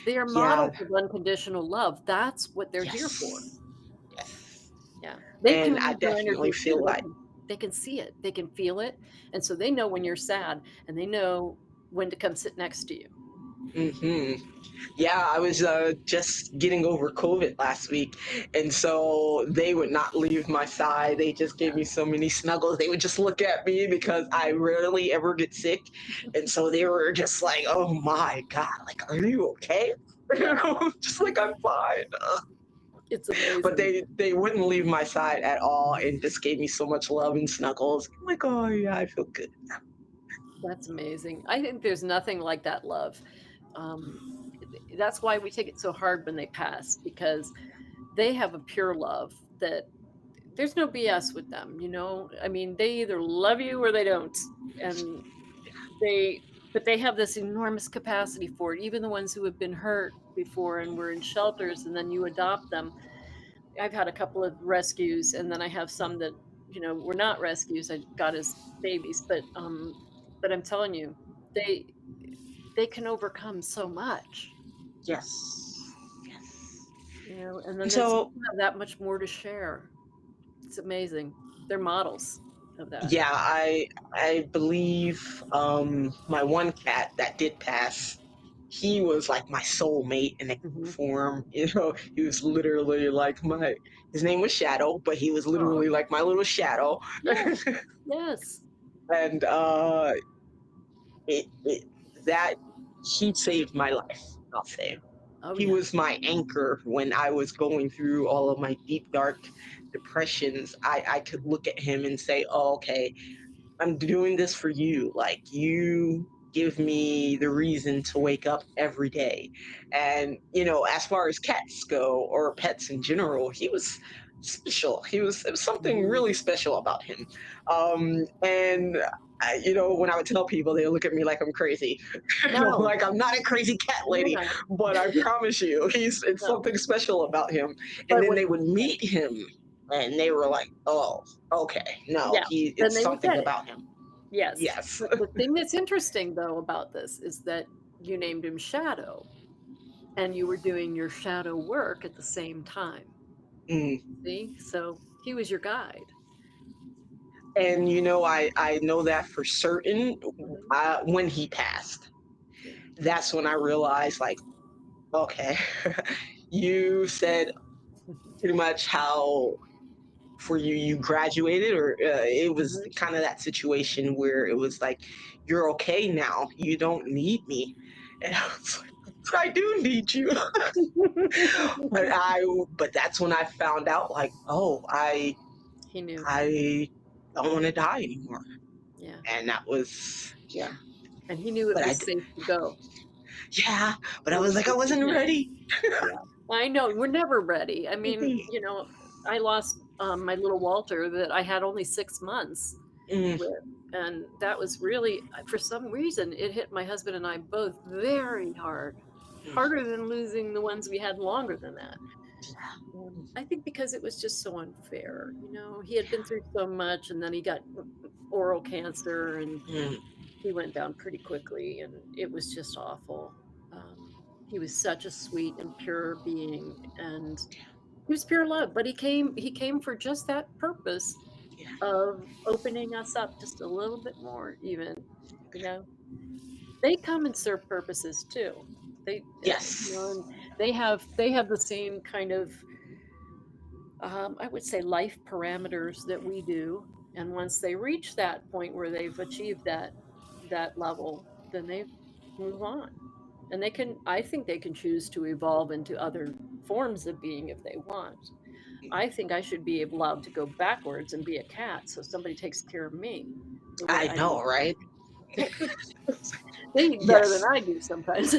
They are yeah. models of unconditional love. That's what they're here for. Yes. Yes. Yeah. They And can I read your definitely energy too. feel They like, can they can see it. They can feel it. And so they know when you're sad and they know when to come sit next to you. hmm yeah, I was just getting over COVID last week. And so they would not leave my side. They just gave me so many snuggles. They would just look at me because I rarely ever get sick. And so they were just like, oh my God, like, are you okay? Yeah. Just like, I'm fine. It's But amazing. they wouldn't leave my side at all and just gave me so much love and snuggles. I'm like, oh yeah, I feel good. That's amazing. I think there's nothing like that love. Um, that's why we take it so hard when they pass because they have a pure love that there's no BS with them. I mean, they either love you or they don't. And they but they have this enormous capacity for it. Even the ones who have been hurt before and were in shelters, and then you adopt them. I've had a couple of rescues, and then I have some that were not rescues. I got as babies, but I'm telling you, they they can overcome so much, Yes. Yes. and then they still So have that much more to share. It's amazing. They're models of that. yeah, I believe my one cat that did pass, he was like my soulmate in a Hmm. form. He was literally like my. His name was Shadow, but he was Oh, literally like my little shadow, yeah, yes. and it that he saved my life. I'll say Oh, he yeah. was my anchor when I was going through all of my deep dark depressions. I could look at him and say, "Oh, okay, I'm doing this for you. Like, you give me the reason to wake up every day." And, as far as cats go or pets in general, he was special. It was something Mhm. really special about him. And, when I would tell people, they would look at me like I'm crazy. No, Like, I'm not a crazy cat you're lady, not. but I promise you, it's No, something special about him. And but then when they would meet him and they were like, oh, okay, no, yeah, then it's they would something get it. about him. Yes. Yes. The thing that's interesting, though, about this is that you named him Shadow, and you were doing your shadow work at the same time. Mm. See? So he was your guide. And I know that for certain. Mhm. When he passed, Yeah. that's when I realized, like, okay, you said pretty much how for you graduated, or it was Mhm. kind of that situation where it was like, you're okay now, you don't need me. And I was like, but I do need you. but I but that's when I found out, like, oh, He knew. I don't want to die anymore. Yeah. And that was, yeah. Yeah. And he knew it But was safe to go. yeah, but I It was was like, I safe for wasn't him. ready. Yeah. I know. We're never ready. I mean, I lost my little Walter that I had only 6 months Mm, with. And that was really, for some reason, it hit my husband and I both very hard, mm, harder than losing the ones we had longer than that. mm, I think because it was just so unfair. He had been through so much, and then he got oral cancer, and mm. he went down pretty quickly, and it was just awful. He was such a sweet and pure being, and he was pure love. But he came for just that purpose Yeah. of opening us up just a little bit more. Even, you know, they come and serve purposes too. Yes. And they have the same kind of I would say life parameters that we do. And once they reach that point where they've achieved that level, then they move on. And I think they can choose to evolve into other forms of being if they want. I think I should be allowed to go backwards and be a cat so somebody takes care of me the way I I know, need. right? They eat better than Yes. I do sometimes.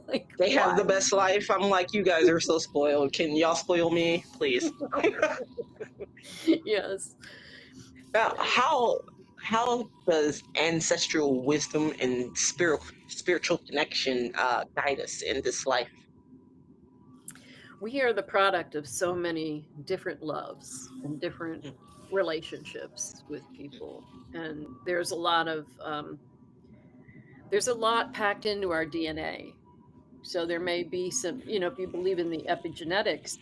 Like They have why? the best life. I'm like, you guys are so spoiled. Can y'all spoil me, please? Yes. Now, how does ancestral wisdom and spiritual connection guide us in this life? We are the product of so many different loves and different Mm, relationships with people, and there's a lot packed into our DNA. So there may be some, if you believe in the epigenetics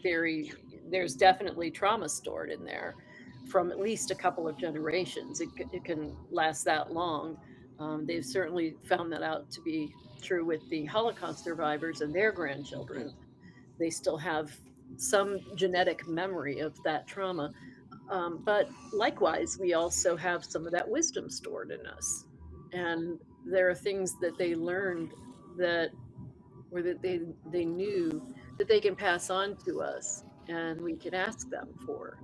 theory, there's definitely trauma stored in there from at least a couple of generations. It can last that long. They've certainly found that out to be true with the Holocaust survivors and their mm, grandchildren. They still have some genetic memory of that trauma. But likewise, we also have some of that wisdom stored in us. And there are things that they learned that, or that they knew that they can pass on to us and we can ask them for.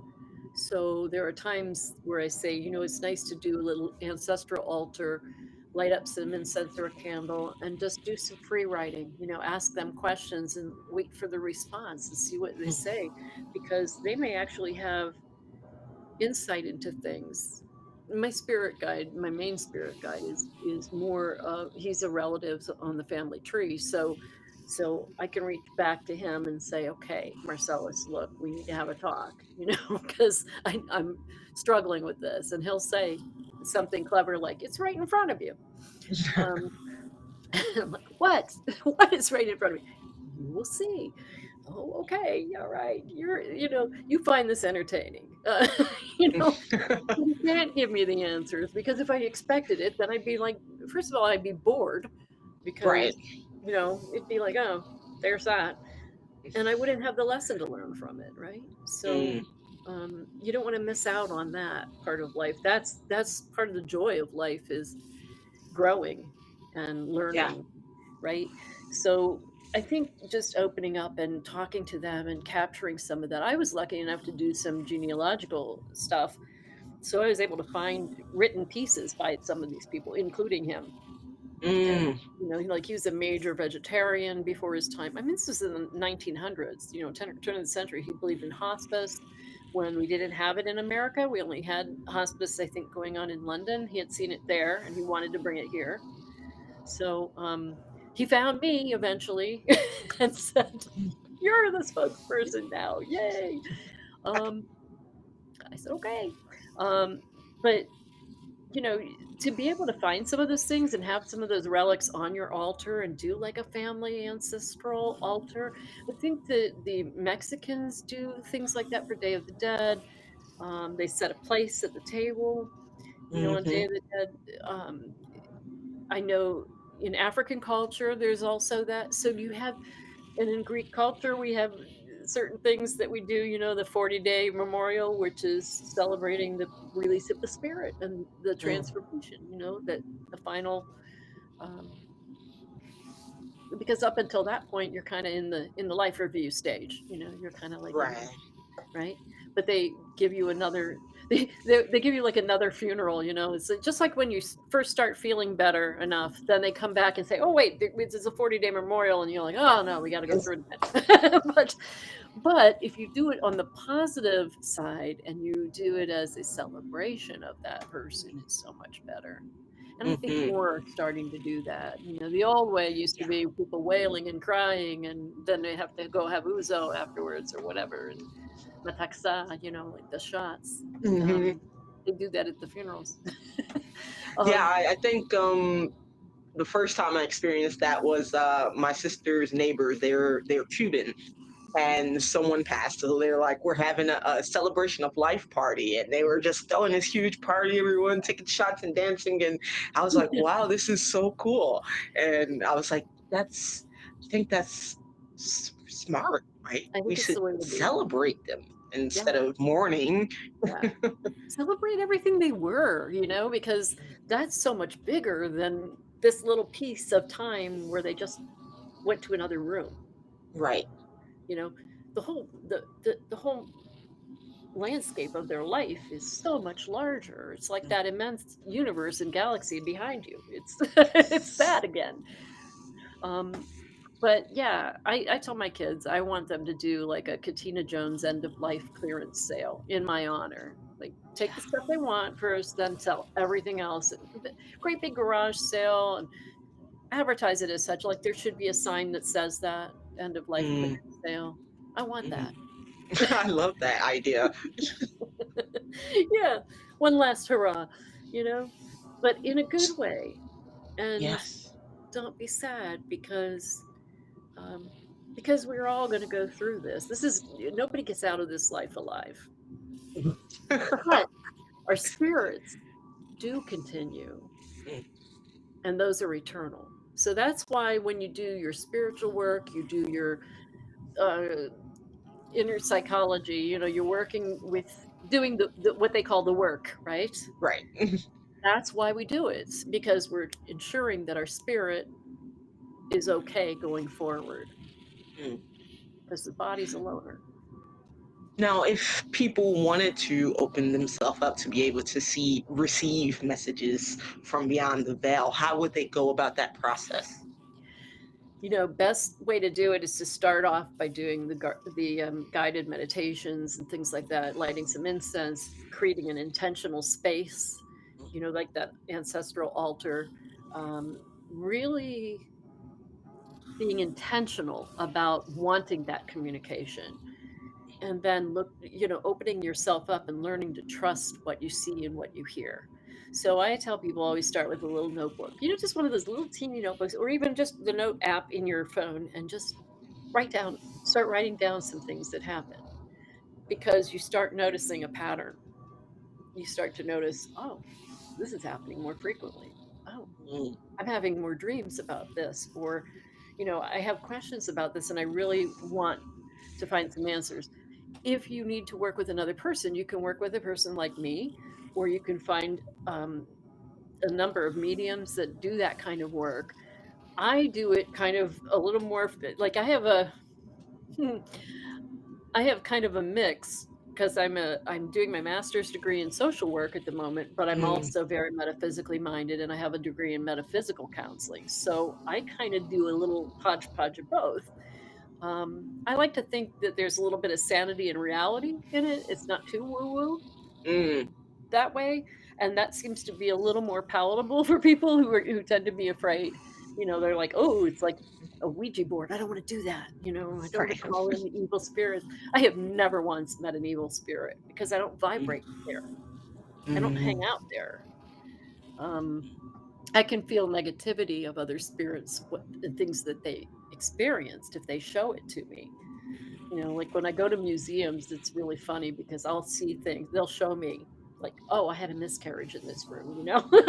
So there are times where I say, it's nice to do a little ancestral altar, light up some incense or a candle, and just do some free writing. Ask them questions and wait for the response and see what they mm. say, because they may actually have insight into things my spirit guide, my main spirit guide is more he's a relative on the family tree. So I can reach back to him and say, okay, Marcellus, look, we need to have a talk, because I'm struggling with this. And he'll say something clever like, it's right in front of you. Um, I'm like, what? What is right in front of me? You will see. Oh, okay, all right. You find this entertaining. You know, you can't give me the answers, because if I expected it, then I'd be like, first of all, I'd be bored, Right. because, it'd be like, oh, there's that. And I wouldn't have the lesson to learn from it, right? So Mm, you don't want to miss out on that part of life. That's part of the joy of life, is growing and yeah. learning, right? So I think just opening up and talking to them and capturing some of that. I was lucky enough to do some genealogical stuff. So I was able to find written pieces by some of these people, including him. And, Mm, like, he was a major vegetarian before his time. I mean, this was in the 1900s, turn of the century. He believed in hospice when we didn't have it in America. We only had hospice, I think, going on in London. He had seen it there and he wanted to bring it here. So he found me eventually and said, "You're the spokesperson now. Yay." Um, I said, "Okay." But to be able to find some of those things and have some of those relics on your altar and do like a family ancestral altar. I think the Mexicans do things like that for Day of the Dead. They set a place at the table, on Day hmm. of the Dead. I know in African culture, there's also that. So you have, and in Greek culture, we have certain things that we do, the 40-day memorial, which is celebrating the release of the spirit and the Mm, transformation, that the final, um, because up until that point, you're kind of in the life review stage, you're kind of like in the, right. right? But they give you another, they give you like another funeral, it's just like when you first start feeling better enough, then they come back and say, oh wait, it's a 40-day memorial, and you're like, oh no, we got to go through that. But if you do it on the positive side and you do it as a celebration of that person, it's so much better. And I think Hmm. more are starting to do that. The old way used to Yeah. be people wailing and crying, and then they have to go have ouzo afterwards or whatever, and mataxa, like the shots. Hmm. They do that at the funerals. Yeah, um, I think the first time I experienced that was my sister's neighbors. They're Cuban, and someone passed. So they're like, we're having a celebration of life party, and they were just throwing this huge party, everyone taking shots and dancing, and I was like, wow, this is so cool. And I was like, I think that's smart, right? I We think it's should the way to be. celebrate them Yeah, instead of mourning. yeah. Celebrate everything they were, because that's so much bigger than this little piece of time where they just went to another room. Right. You know, the whole landscape of their life is so much larger. It's like that immense universe and galaxy behind you. It's it's that again. Um, but yeah, I tell my kids I want them to do like a Katina Jones end of life clearance sale in my honor. Like, take the stuff they want first, then sell everything else. Great big garage sale, and advertise it as such. Like, there should be a sign that says that end of life Mm, clearance sale. I want mhm. that. I love that idea. Yeah, one last hurrah, but in a good way. And Yes. don't be sad, um, because we're all going to go through this. Nobody gets out of this life alive, but our spirits do continue, Mm, and those are eternal. So that's why when you do your spiritual work, you do your uh, inner psychology. You're working with doing the what they call the work, right? right. That's why we do it, because we're ensuring that our spirit is okay going forward, Mm. because the body's a loner. Now, if people wanted to open themselves up to be able to receive messages from beyond the veil, how would they go about that process? Best way to do it is to start off by doing the guided meditations and things like that, lighting some incense, creating an intentional space, like that ancestral altar, really being intentional about wanting that communication, and then opening yourself up and learning to trust what you see and what you hear. So I tell people always start with a little notebook, just one of those little teeny notebooks, or even just the note app in your phone, and just start writing down some things that happen, because you start noticing a pattern. You start to notice, oh, this is happening more frequently. Oh, Mm, I'm having more dreams about this, or I have questions about this and I really want to find some answers. If you need to work with another person, you can work with a person like me, or you can find a number of mediums that do that kind of work. I do it kind of a little more like I have kind of a mix, because I'm doing my master's degree in social work at the moment, but I'm mm, also very metaphysically minded, and I have a degree in metaphysical counseling. So I kind of do a little hodgepodge of both. I like to think that there's a little bit of sanity and reality in it. It's not too woo woo mm, that way, and that seems to be a little more palatable for people who tend to be afraid. They're like, oh, it's like a Ouija board. I don't want to do that. I don't want right. to call in the evil spirits. I have never once met an evil spirit because I don't Mm, vibrate there. I don't hang mm, out there. Um, I can feel negativity of other spirits, and things that they experienced if they show it to me. Like when I go to museums, it's really funny because I'll see things. They'll show me, like, oh, I had a miscarriage in this room.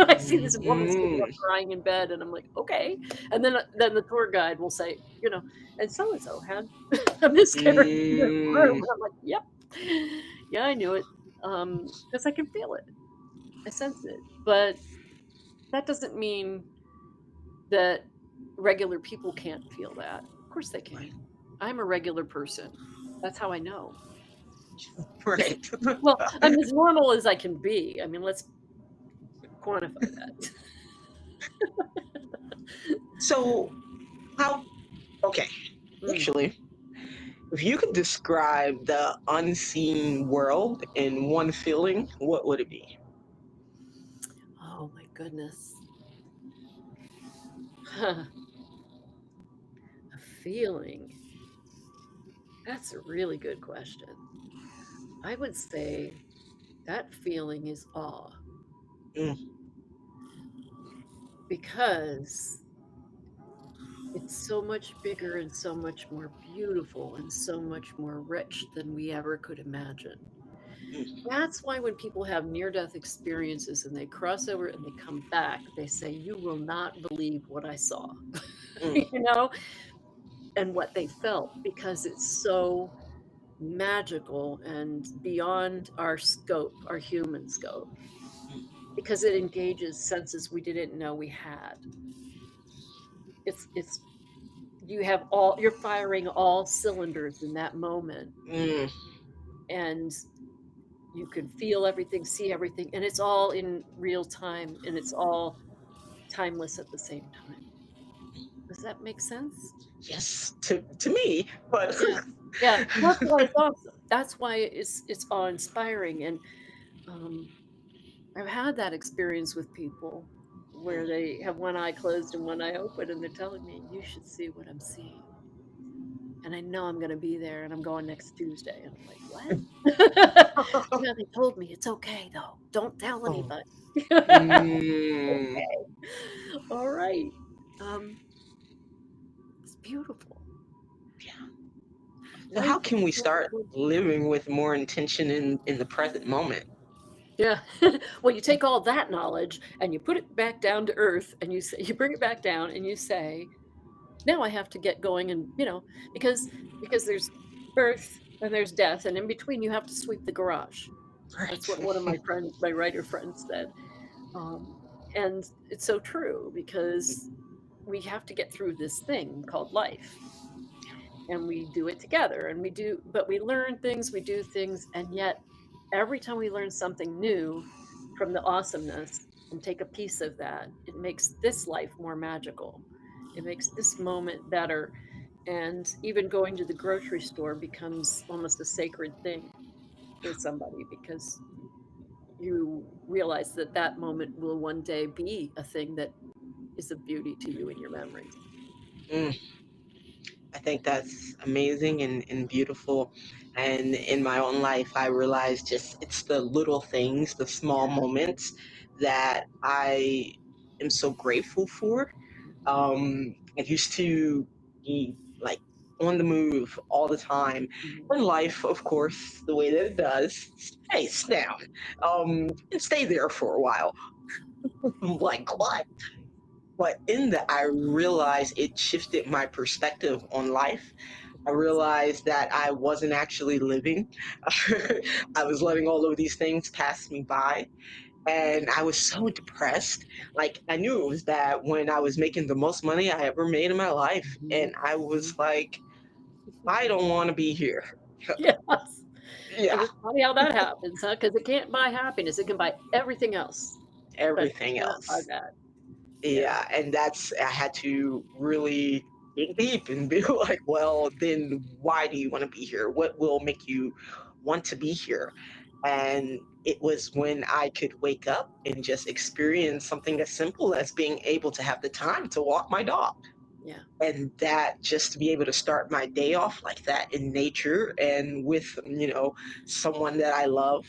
I see this woman sitting up mm, crying in bed, and I'm like, okay. And then the tour guide will say, and so had a miscarriage in this room. mm, And I'm like, yep, yeah, I knew it, because I can feel it, I sense it. But that doesn't mean that regular people can't feel that. Of course they right. can. I'm a regular person. That's how I know. Right. Well, I'm as normal as I can be. I mean, let's quantify that. So, how, okay, Mm. actually, if you could describe the unseen world in one feeling, what would it be? Oh my goodness. Huh. A feeling. That's a really good question. I would say that feeling is awe, Mm, because it's so much bigger and so much more beautiful and so much more rich than we ever could imagine. mm, That's why when people have near death experiences and they cross over and they come back, they say, you will not believe what I saw, mm, you know, and what they felt, because it's so magical and beyond our scope, our human scope, because it engages senses we didn't know we had. It's you're firing all cylinders in that moment, mm, and you can feel everything, see everything, and it's all in real time, and it's all timeless at the same time. Does that make sense? yes, to me, but Yeah. Yeah. That's why it's awesome. That's why it's awe inspiring. And um, I've had that experience with people where they have one eye closed and one eye open, and they're telling me, you should see what I'm seeing. And I know I'm going to be there, and I'm going next Tuesday. And I'm like, what? Yeah, they told me it's okay, though. Don't tell oh, anybody. mm, Okay. All right. Um, it's beautiful. yeah. So Life how is can we so start gorgeous. living with more intention in the present moment? Yeah. Well, you take all that knowledge and you put it back down to earth, and you bring it back down and you say, now I have to get going, and because there's birth and there's death, and in between you have to sweep the garage. That's Right. what one of my writer friends said. Um, and it's so true, because we have to get through this thing called life, and we do it together, and but we learn things, we do things, and yet every time we learn something new from the awesomeness and take a piece of that, it makes this life more magical. It makes this moment better. And even going to the grocery store becomes almost a sacred thing for somebody, because you realize that that moment will one day be a thing that is of beauty to you in your memories. Mm, I think that's amazing and beautiful. And in my own life, I realized just it's the little things, the small moments that I am so grateful for. I used to be like on the move all the time. Mhm. When life, of course, the way that it does, stays down, and stay there for a while. I'm like, what? But in that, I realized it shifted my perspective on life. I realized that I wasn't actually living. I was letting all of these things pass me by. And I was so depressed. Like, I knew it was bad when I was making the most money I ever made in my life. Mhm. And I was Mhm. like, I don't want to be here. Yes. And Yeah, it's funny how that happens, huh? Because it can't buy happiness, it can buy everything else, but it everything cannot buy else. that. Yeah. Yeah, and I had to really dig deep and be like, well, then why do you want to be here? What will make you want to be here? And it was when I could wake up and just experience something as simple as being able to have the time to walk my dog. Yeah. And that just to be able to start my day off like that in nature and with, someone that I love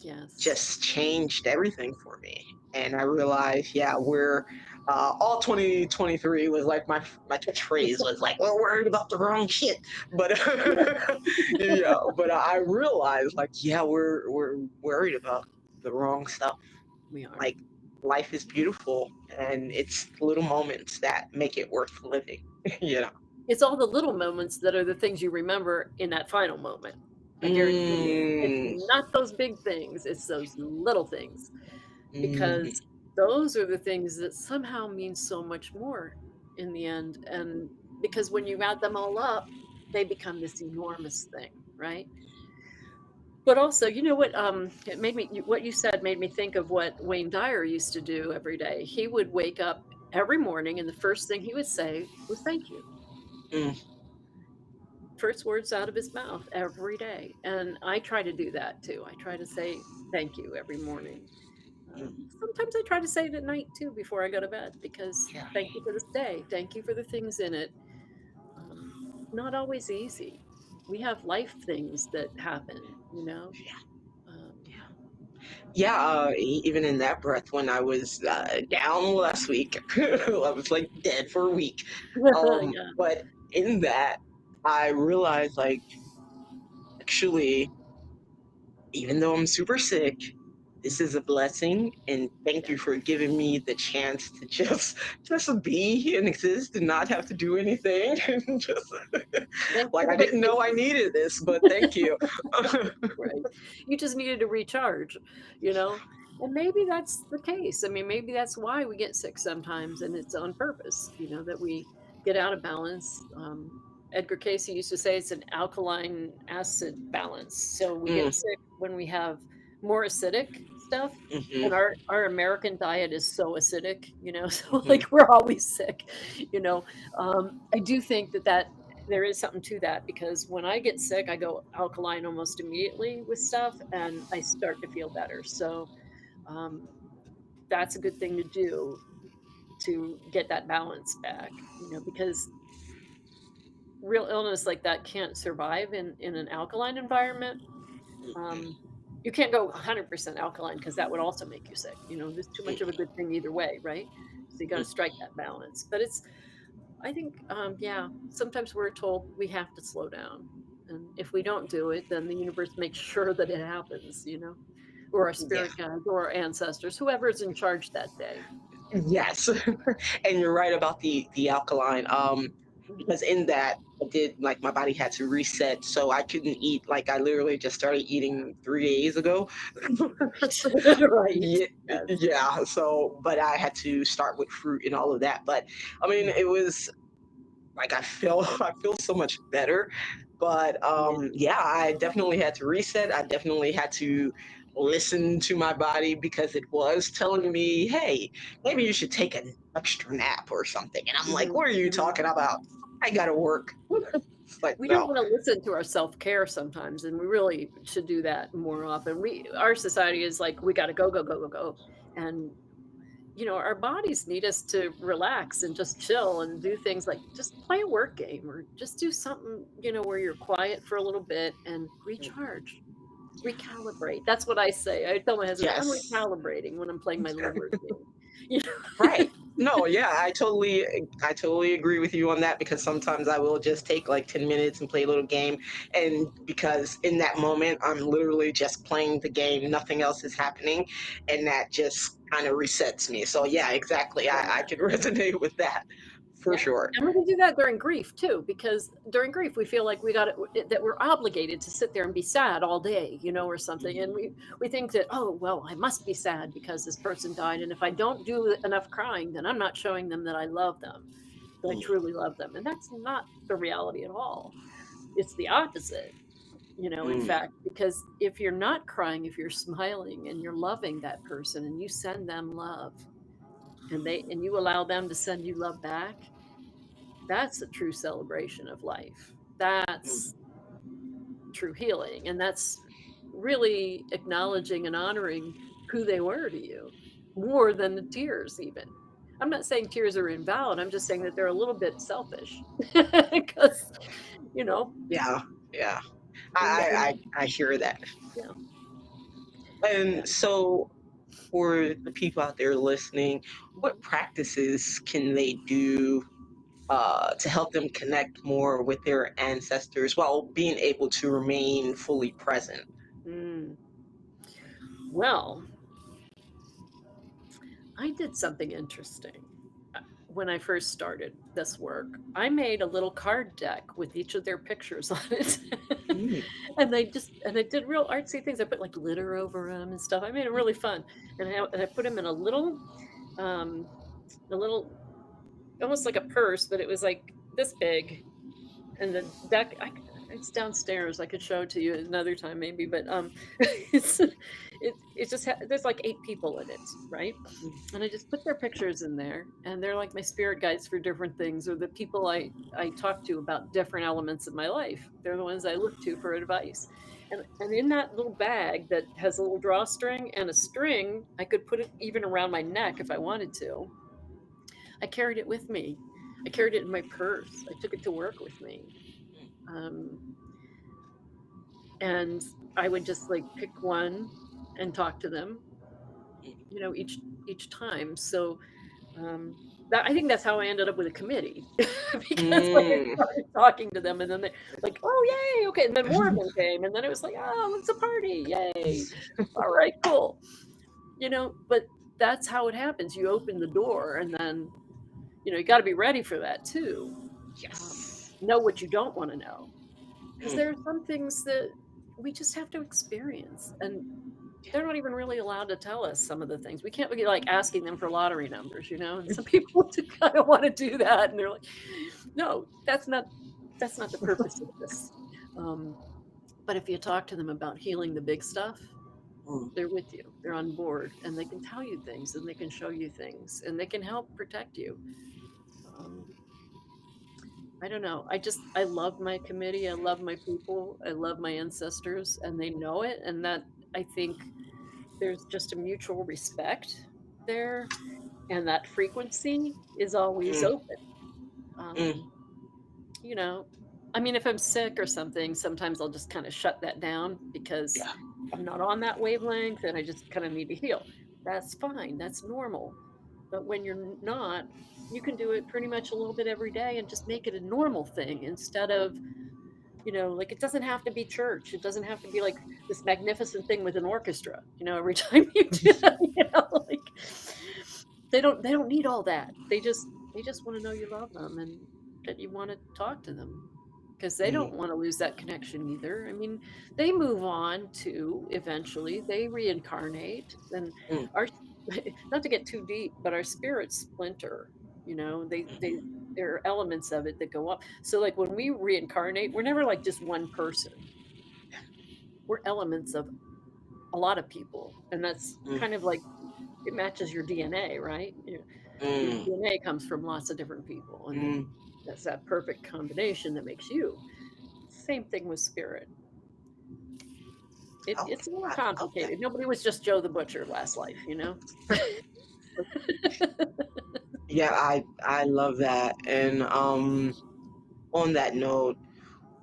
Yes. just changed everything for me. And I realized, yeah, we're all 2023 was like my catchphrase was like, we're worried about the wrong shit. But yeah, but I realized like, yeah, we're worried about the wrong stuff. We are. Like life is beautiful and it's little moments that make it worth living. you know. It's all the little moments that are the things you remember in that final moment. I guarantee you. It's Mm, not those big things, it's those little things, mm, because those are the things that somehow mean so much more in the end, and because when you add them all up, they become this enormous thing, right? But also, you know what, it made me what you said made me think of what Wayne Dyer used to do every day. He would wake up every morning, and the first thing he would say was, "Thank you." mm, First words out of his mouth every day, and I try to do that too. I try to say thank you every morning. mm. Sometimes I try to say it at night too before I go to bed, because Yeah. thank you for this day. Thank you for the things in it. Not always easy. We have life things that happen, you know? Um, Yeah, even in that breath, when I was down last week, I was like dead for a week. yeah. But in that, I realized like actually, even though I'm super sick, this is a blessing, and thank Yeah. you for giving me the chance to just be and exist and not have to do anything. And just Thanks for like the I didn't know I vacation. needed this, but thank you. Right. You just needed to recharge, you know? And maybe that's the case. I mean, maybe that's why we get sick sometimes, and it's on purpose, that we get out of balance. Edgar Casey used to say it's an alkaline acid balance. So we Mm, get sick when we have more acidic stuff. And hmm our American diet is so acidic, so hmm like we're always sick, you know. I do think that there is something to that, because when I get sick, I go alkaline almost immediately with stuff, and I start to feel better. So um, that's a good thing to do to get that balance back, because real illness like that can't survive in an alkaline environment. Um, you can't go 100% alkaline, because that would also make you sick. There's too much of a good thing either way, right? So you got to strike that balance. But I think, yeah, sometimes we're told we have to slow down. And if we don't do it, then the universe makes sure that it happens, or our Yeah. spirit guides or our ancestors, whoever's in charge that day. Yes, and you're right about the alkaline. Mhm. Because in that I did like my body had to reset, so I couldn't eat. Like I literally just started eating 3 days ago. Right. Yeah, Yes. yeah. So, but I had to start with fruit and all of that. But I mean, it was like I feel I feel so much better. But Yeah. yeah, I definitely had to reset. I definitely had to listen to my body because it was telling me, hey, maybe you should take an extra nap or something. And I'm like, Mhm. what are you Mhm. talking about? I gotta work. It's like, We don't no. want to listen to our self-care sometimes, and we really should do that more often. Our society is like, we got to go, go, go, go, go. And, our bodies need us to relax and just chill and do things like just play a work game or just do something, where you're quiet for a little bit and recharge, recalibrate. That's what I say. I tell my husband, I'm Yes. recalibrating when I'm playing my little word game. You know? Right. No, yeah, I totally agree with you on that, because sometimes I will just take like 10 minutes and play a little game, and because in that moment I'm literally just playing the game, nothing else is happening, and that just kind of resets me. So yeah, exactly. I Yeah. can resonate with that for Yeah. sure. And we can do that during grief too, because during grief we feel like that we're obligated to sit there and be sad all day, or something. And we think that, oh, well, I must be sad because this person died. And if I don't do enough crying, then I'm not showing them that I love them, that I Mm, truly love them. And that's not the reality at all. It's the opposite, in mm, fact, because if you're not crying, if you're smiling and you're loving that person and you send them love and you allow them to send you love back, that's a true celebration of life. mm, That's true healing. And that's really acknowledging and honoring who they were to you more than the tears, even. I'm not saying tears are invalid. I'm just saying that they're a little bit selfish because, you know, yeah, yeah. and I hear that. yeah, yeah. And so, for the people out there listening, what practices can they do to help them connect more with their ancestors while being able to remain fully present? Mm. Well, I did something interesting. When I first started this work, I made a little card deck with each of their pictures on it. Mm, And I did real artsy things. I put like glitter over them and stuff. I made it really fun. And I put them in um, a little, almost like a purse, but it was like this big. And the deck, it's downstairs. I could show it to you another time maybe, but it's just there's like 8 people in it, right? And I just put their pictures in there, and they're like my spirit guides for different things, or the people I talk to about different elements of my life. They're the ones I look to for advice. And in that little bag that has a little drawstring and a string, I could put it even around my neck if I wanted to. I carried it with me. I carried it in my purse. I took it to work with me. Um, and I would just like pick one and talk to them, each time. So that I think that's how I ended up with a committee because like I mm, started talking to them, and then they like, oh yay, okay, and then more of them came, and then it was like, oh, it's a party, yay, all right, cool, But that's how it happens. You open the door, and then you got to be ready for that too. yes. Know what you don't want to know, because Mm, there are some things that we just have to experience, and they're not even really allowed to tell us some of the things. We can't be like asking them for lottery numbers, and some people kind of want to do that, and they're like, no, that's not the purpose of this. um, but if you talk to them about healing the big stuff, mm, they're with you, they're on board, and they can tell you things, and they can show you things, and they can help protect you. um, I don't know. I love my committee. I love my people. I love my ancestors, and they know it. And that, I think, there's just a mutual respect there, and that frequency is always mm, open. mm, Um, you know, I mean, if I'm sick or something, sometimes I'll just kind of shut that down because yeah. I'm not on that wavelength and I just kind of need to heal. That's fine. That's normal. But when you're not, you can do it pretty much a little bit every day and just make it a normal thing instead of, like it doesn't have to be church. It doesn't have to be like this magnificent thing with an orchestra, every time you do that, like they don't need all that. They just want to know you love them and that you want to talk to them because they Mm, don't want to lose that connection either. I mean, they move on to eventually they reincarnate and mm, our not to get too deep, but our spirits splinter. There are elements of it that go up. So like when we reincarnate, we're never like just one person. We're elements of a lot of people, and that's mm, kind of like it matches your DNA, right? Your mm, DNA comes from lots of different people, and mm, that's that perfect combination that makes you. Same thing with spirit. It's more I love that. complicated. Nobody was just Joe the Butcher last life, you know? Yeah, I love that. And on that note,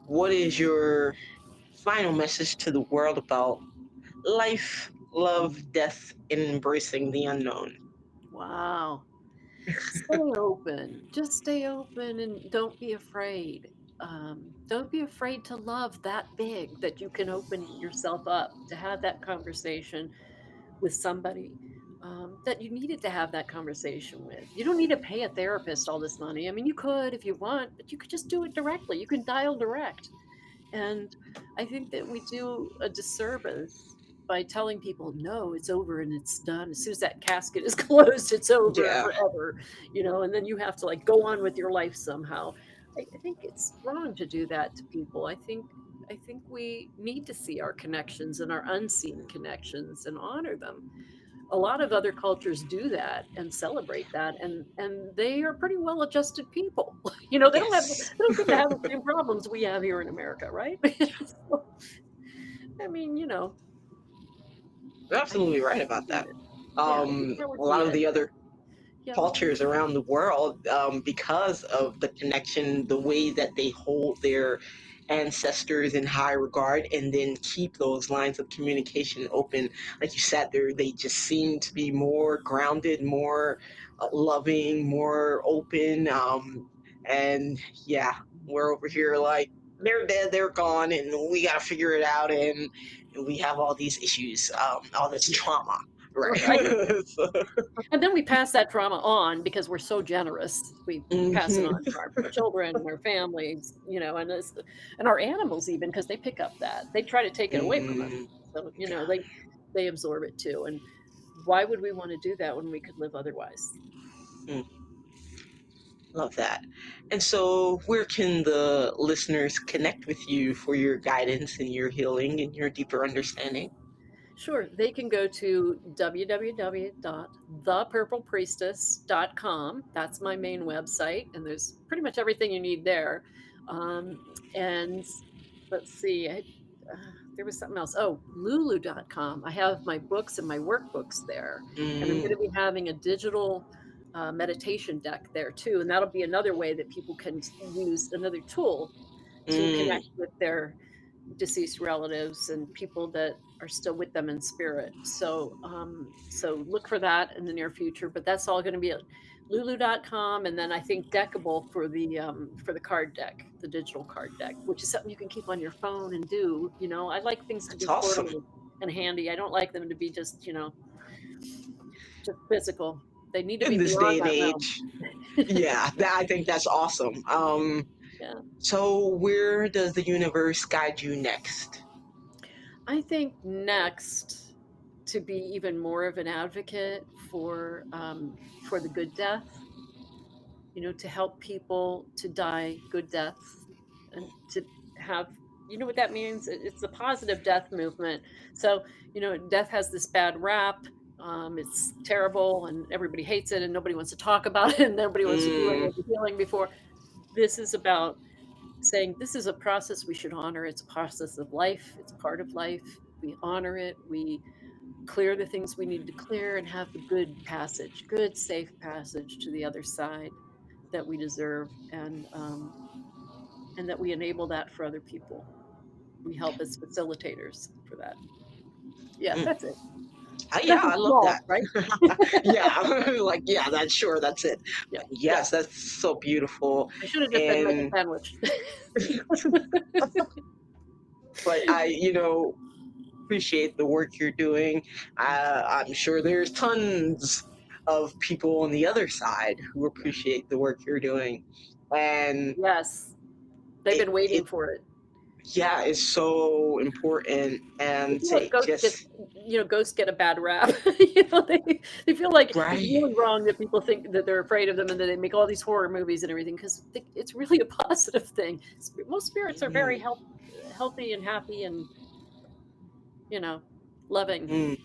what is your final message to the world about life, love, death, and embracing the unknown? Wow. Stay open. Just stay open and don't be afraid. Don't be afraid to love that big that you can open yourself up to have that conversation with somebody that you needed to have that conversation with. You don't need to pay a therapist all this money. I mean, you could if you want, but you could just do it directly. You can dial direct. And I think that we do a disservice by telling people, no, it's over and it's done. As soon as that casket is closed, it's over Yeah. forever, you know, and then you have to like go on with your life somehow. I think it's wrong to do that to people. I think we need to see our connections and our unseen connections and honor them. A lot of other cultures do that and celebrate that, and they are pretty well adjusted people. You know, they Yes. don't seem to have the same problems we have here in America, right? So, I mean, you know, You're I think absolutely right we about need that. it. Yeah, I think A we're lot of the the other yeah. cultures around the world, because of the connection, the way that they hold their ancestors in high regard and then keep those lines of communication open. Like you said, they just seem to be more grounded, more loving, more open. And yeah, we're over here like, they're dead, they're gone, and we got to figure it out. And we have all these issues, all this trauma, right? Right. So, And then we pass that trauma on because we're so generous. We pass it on mhm. to our children and our families, you know, and our animals even because they pick up that. They try to take it away from us. Mm, So, you know, they absorb it too. And why would we want to do that when we could live otherwise? mm, love that. And so, where can the listeners connect with you for your guidance and your healing and your deeper understanding? Sure, they can go to www.thepurplepriestess.com. That's my main website, and there's pretty much everything you need there. And let's see, there was something else. Oh, lulu.com. I have my books and my workbooks there, and I'm going Mm, to be having a digital meditation deck there too. And that'll be another way that people can use another tool to mm, connect with their deceased relatives and people that are still with them in spirit. So look for that in the near future. But that's all going to be at lulu.com, and then I think Deckable for the card deck, the digital card deck, which is something you can keep on your phone and do. You know, I like things to that's be awesome. portable and handy. I don't like them to be just, you know, just physical. They need to In be this day beyond and that realm. age, yeah, I think that's awesome. Yeah. So, where does the universe guide you next? I think next to be even more of an advocate for the good death, you know, to help people to die good deaths and to have, you know what that means? It's the positive death movement. So, you know, death has this bad rap. It's terrible and everybody hates it and nobody wants to talk about it and nobody wants to do any Mm, of the healing before. This is about saying this is a process we should honor. It's a process of life. It's part of life. We honor it. We clear the things we need to clear and have the good passage, good, safe passage to the other side that we deserve, and that we enable that for other people. We help as facilitators for that. Yeah, mm. that's it. Yeah, Nothing I love small, that. right? Yeah, like, yeah, that's sure, that's it. Yeah, yeah. Yes, that's so beautiful. I should have just said make a And, sandwich. but appreciate the work you're doing. I'm sure there's tons of people on the other side who appreciate the work you're doing. And Yes, they've it, been it waiting for it. yeah, it's so important. I And feel like to ghosts get, just, you know, ghosts get a bad rap. You know, they feel like it's right. really wrong that people think that they're afraid of them and that they make all these horror movies and everything because it's really a positive thing. Most spirits are very Mm, healthy and happy and, you know, loving. mm,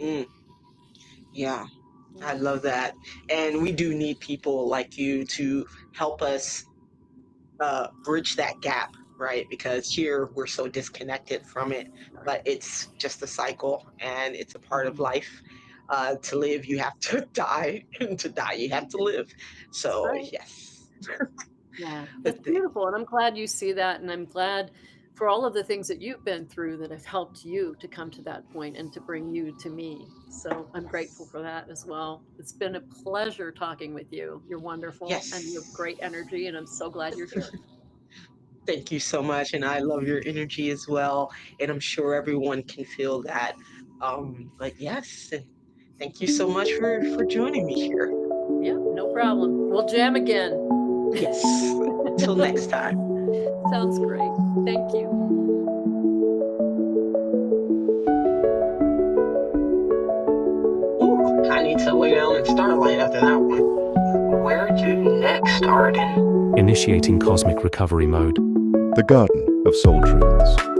mm. Yeah, I Yeah. love that. And we do need people like you to help us bridge that gap right? Because here we're so disconnected from it, but it's just a cycle and it's a part of Mhm. life. To live, you have to die, and to die, you have to live. That's So, right. yes. Yeah, it's But beautiful, and I'm glad you see that, and I'm glad for all of the things that you've been through that have helped you to come to that point and to bring you to me. So I'm grateful yes, for that as well. It's been a pleasure talking with you. You're wonderful, and you have yes. great energy, and I'm so glad you're here. Thank you so much. And I love your energy as well. And I'm sure everyone can feel that. But yes, and thank you so much for joining me here. Yeah, no problem. We'll jam again. Yes. Till next time. Sounds great. Thank you. Ooh, I need to lay down and starlight after that one. Where to next, Arden? Initiating cosmic recovery mode. The Garden of Soul Truths.